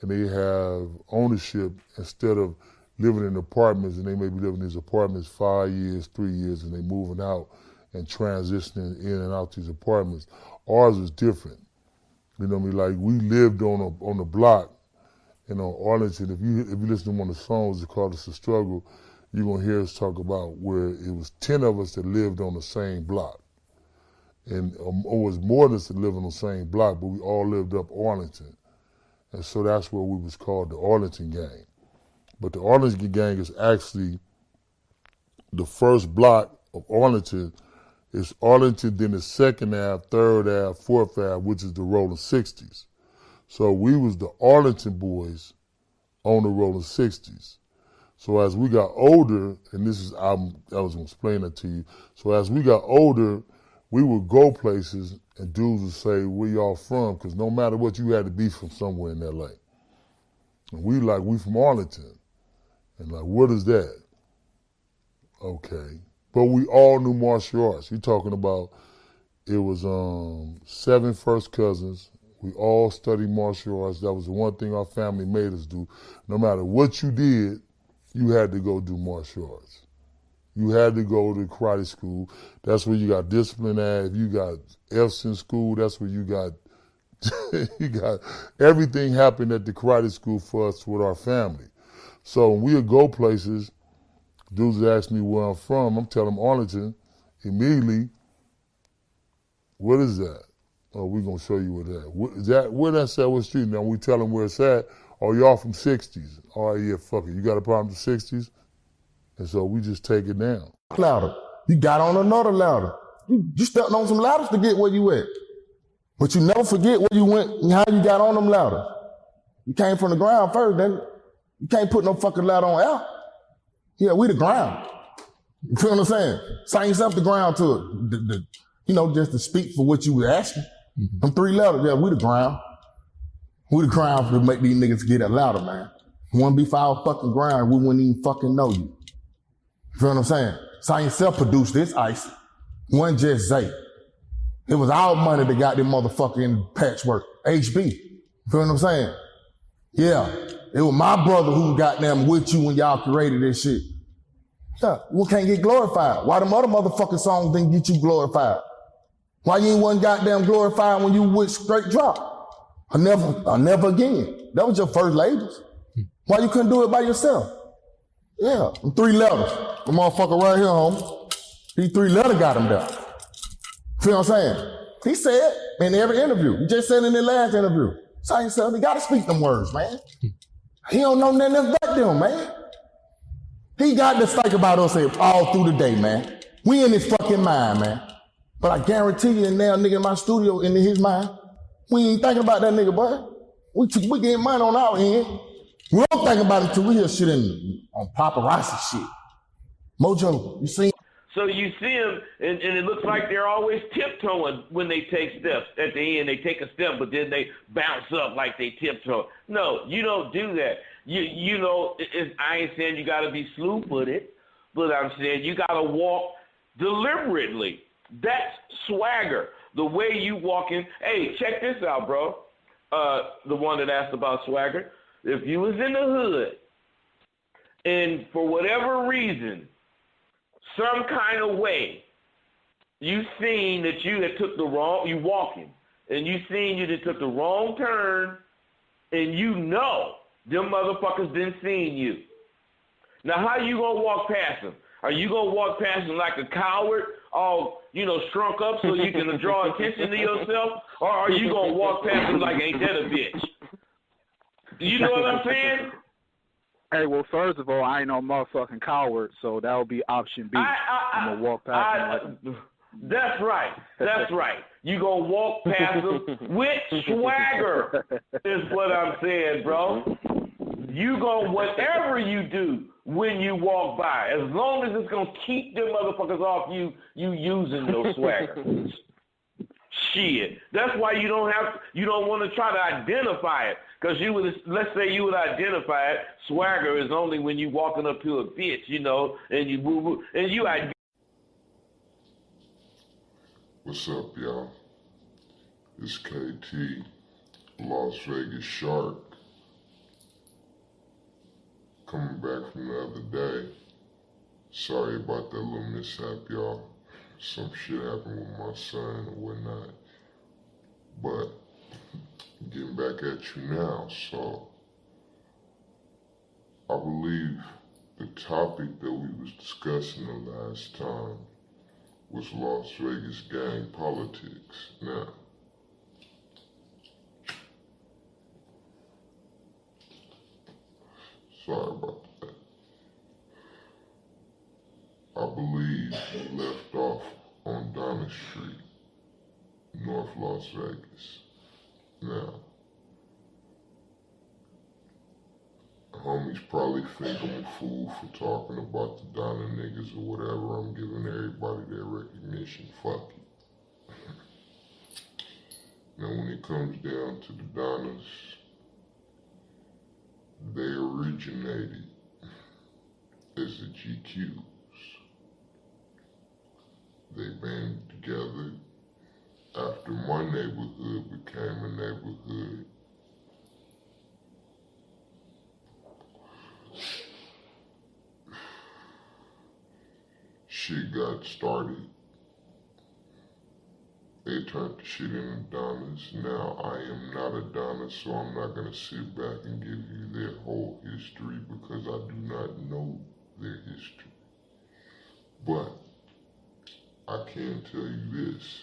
and they have ownership instead of living in apartments, and they may be living in these apartments 5 years, 3 years, and they moving out and transitioning in and out these apartments. Ours is different. You know what I mean? Like we lived on the block, on Arlington. If you listen to one of the songs, it's called "It's a Struggle," you're gonna hear us talk about where it was 10 of us that lived on the same block, and it was more than us that lived on the same block, but we all lived up Arlington, and so that's where we was called the Arlington Gang. But the Arlington Gang is actually the first block of Arlington. It's Arlington, then the 2nd Ave, 3rd Ave, 4th Ave, which is the Rolling 60s. So we was the Arlington boys on the Rolling 60s. So as we got older, and this is, I was going to explain that to you. So as we got older, we would go places and dudes would say, where y'all from? Because no matter what, you had to be from somewhere in LA. And we from Arlington. And like, what is that? Okay. But we all knew martial arts. You're talking about, it was 7 first cousins. We all studied martial arts. That was the one thing our family made us do. No matter what you did, you had to go do martial arts. You had to go to karate school. That's where you got discipline at. If you got F's in school, that's where you got, everything happened at the karate school for us with our family. So when we would go places, dudes would ask me where I'm from. I'm telling them Arlington. Immediately, what is that? Oh, we're going to show you where that. Where that's at, what street? Now we tell them where it's at. Oh, y'all from 60s. Oh, yeah, fuck it. You got a problem with the 60s? And so we just take it down. Ladder. You got on another ladder. You stepped on some ladders to get where you at. But you never forget where you went and how you got on them ladders. You came from the ground first, then you can't put no fucking ladder on air. Yeah, we the ground. You feel what I'm saying? Sign yourself the ground to it. Just to speak for what you were asking. Them 3 letters, yeah, we the ground. We the ground to make these niggas get it louder, man. Wouldn't be for our fucking ground, we wouldn't even fucking know you. You feel what I'm saying? Sign yourself produced this ice. Wasn't just Zay. It was our money that got them motherfucking patchwork. HB. You feel what I'm saying? Yeah. It was my brother who got them with you when y'all created this shit. Yeah, we can't get glorified. Why them other motherfucking songs didn't get you glorified? Why you ain't one goddamn glorified when you with Straight Drop? I never again. That was your first labels. Why you couldn't do it by yourself? Yeah, them 3 letters. The motherfucker right here, homie. These 3 letters got him there. Feel what I'm saying? He said in every interview. He just said in the last interview. So he said, he got to speak them words, man. He don't know nothing else but them, man. He got to think about us all through the day, man. We in his fucking mind, man. But I guarantee you, now nigga in my studio, in his mind, we ain't thinking about that nigga, boy. We getting money on our end. We don't think about it till we hear shit on paparazzi shit. Mojo, you see? So you see them, and it looks like they're always tiptoeing when they take steps. At the end, they take a step, but then they bounce up like they tiptoe. No, you don't do that. You know, I ain't saying you got to be slew-footed, but I'm saying you got to walk deliberately. That's swagger. The way you walking. Hey, check this out, bro. The one that asked about swagger. If you was in the hood, and for whatever reason, some kind of way, you seen that you had took the wrong, you walking, and you seen you that took the wrong turn, and you know them motherfuckers didn't seen you. Now, how you gonna walk past them? Are you gonna walk past them like a coward, all, shrunk up so you can draw attention to yourself? Or are you gonna walk past them like, ain't that a bitch? You know what I'm saying? Hey, well, first of all, I ain't no motherfucking coward, so that would be option B. I'm going to walk past them. That's right. That's right. You going to walk past them with swagger is what I'm saying, bro. You going to, whatever you do when you walk by, as long as it's going to keep them motherfuckers off you using your swagger. Shit. That's why you don't want to try to identify it. Because let's say you would identify it, swagger is only when you walking up to a bitch, and you boo-boo, and you identify. What's up, y'all? It's KT, Las Vegas Shark. Coming back from the other day. Sorry about that little mishap, y'all. Some shit happened with my son and whatnot. But getting back at you now, so I believe the topic that we was discussing the last time was Las Vegas gang politics. Now, sorry about that. I believe we left off on Donna Street, North Las Vegas. Now, homies probably think I'm a fool for talking about the Donna niggas or whatever. I'm giving everybody their recognition. Fuck it. Now, when it comes down to the Donnas, they originated as the GQs. They banded together after my neighborhood became a neighborhood. Shit got started. They turned the shit into Donnas. Now, I am not a Donna, so I'm not going to sit back and give you their whole history because I do not know their history. But I can tell you this.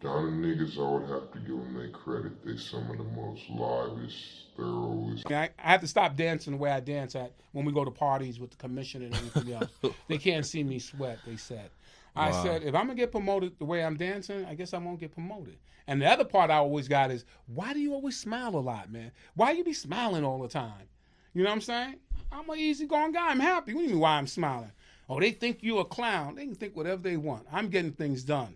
Donna niggas, I would have to give them their credit. They some of the most livest, thoroughest. I have to stop dancing the way I dance at when we go to parties with the commission and everything else. They can't see me sweat, they said. I said, if I'm going to get promoted the way I'm dancing, I guess I won't get promoted. And the other part I always got is, why do you always smile a lot, man? Why you be smiling all the time? You know what I'm saying? I'm an easygoing guy. I'm happy. What do you mean why I'm smiling? Oh, they think you a clown. They can think whatever they want. I'm getting things done.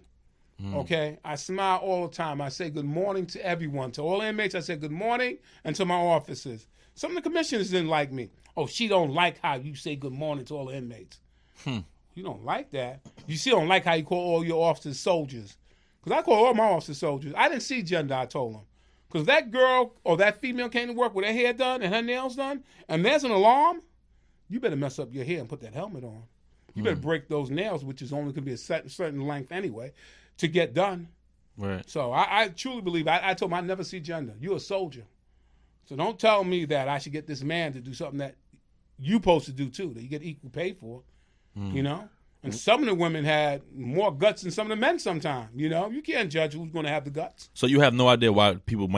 Okay? I smile all the time. I say good morning to everyone. To all inmates, I say good morning, and to my officers. Some of the commissioners didn't like me. Oh, she don't like how you say good morning to all the inmates. You don't like that. You still don't like how you call all your officers soldiers. Because I call all my officers soldiers. I didn't see gender, I told them. Because that girl or that female came to work with her hair done and her nails done, and there's an alarm, you better mess up your hair and put that helmet on. You better break those nails, which is only going to be a certain length anyway, to get done. Right. So I truly believe, I told him I never see gender. You're a soldier. So don't tell me that I should get this man to do something that you supposed to do too. That you get equal pay for, you know. And some of the women had more guts than some of the men. Sometimes, you know, you can't judge who's going to have the guts. So you have no idea why people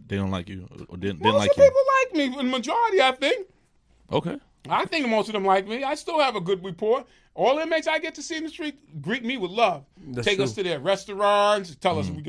they don't like you or didn't like you. Most people like me. The majority, I think. Okay. I think most of them like me. I still have a good rapport. All inmates I get to see in the street greet me with love. That's Take true. us to their restaurants, tell us we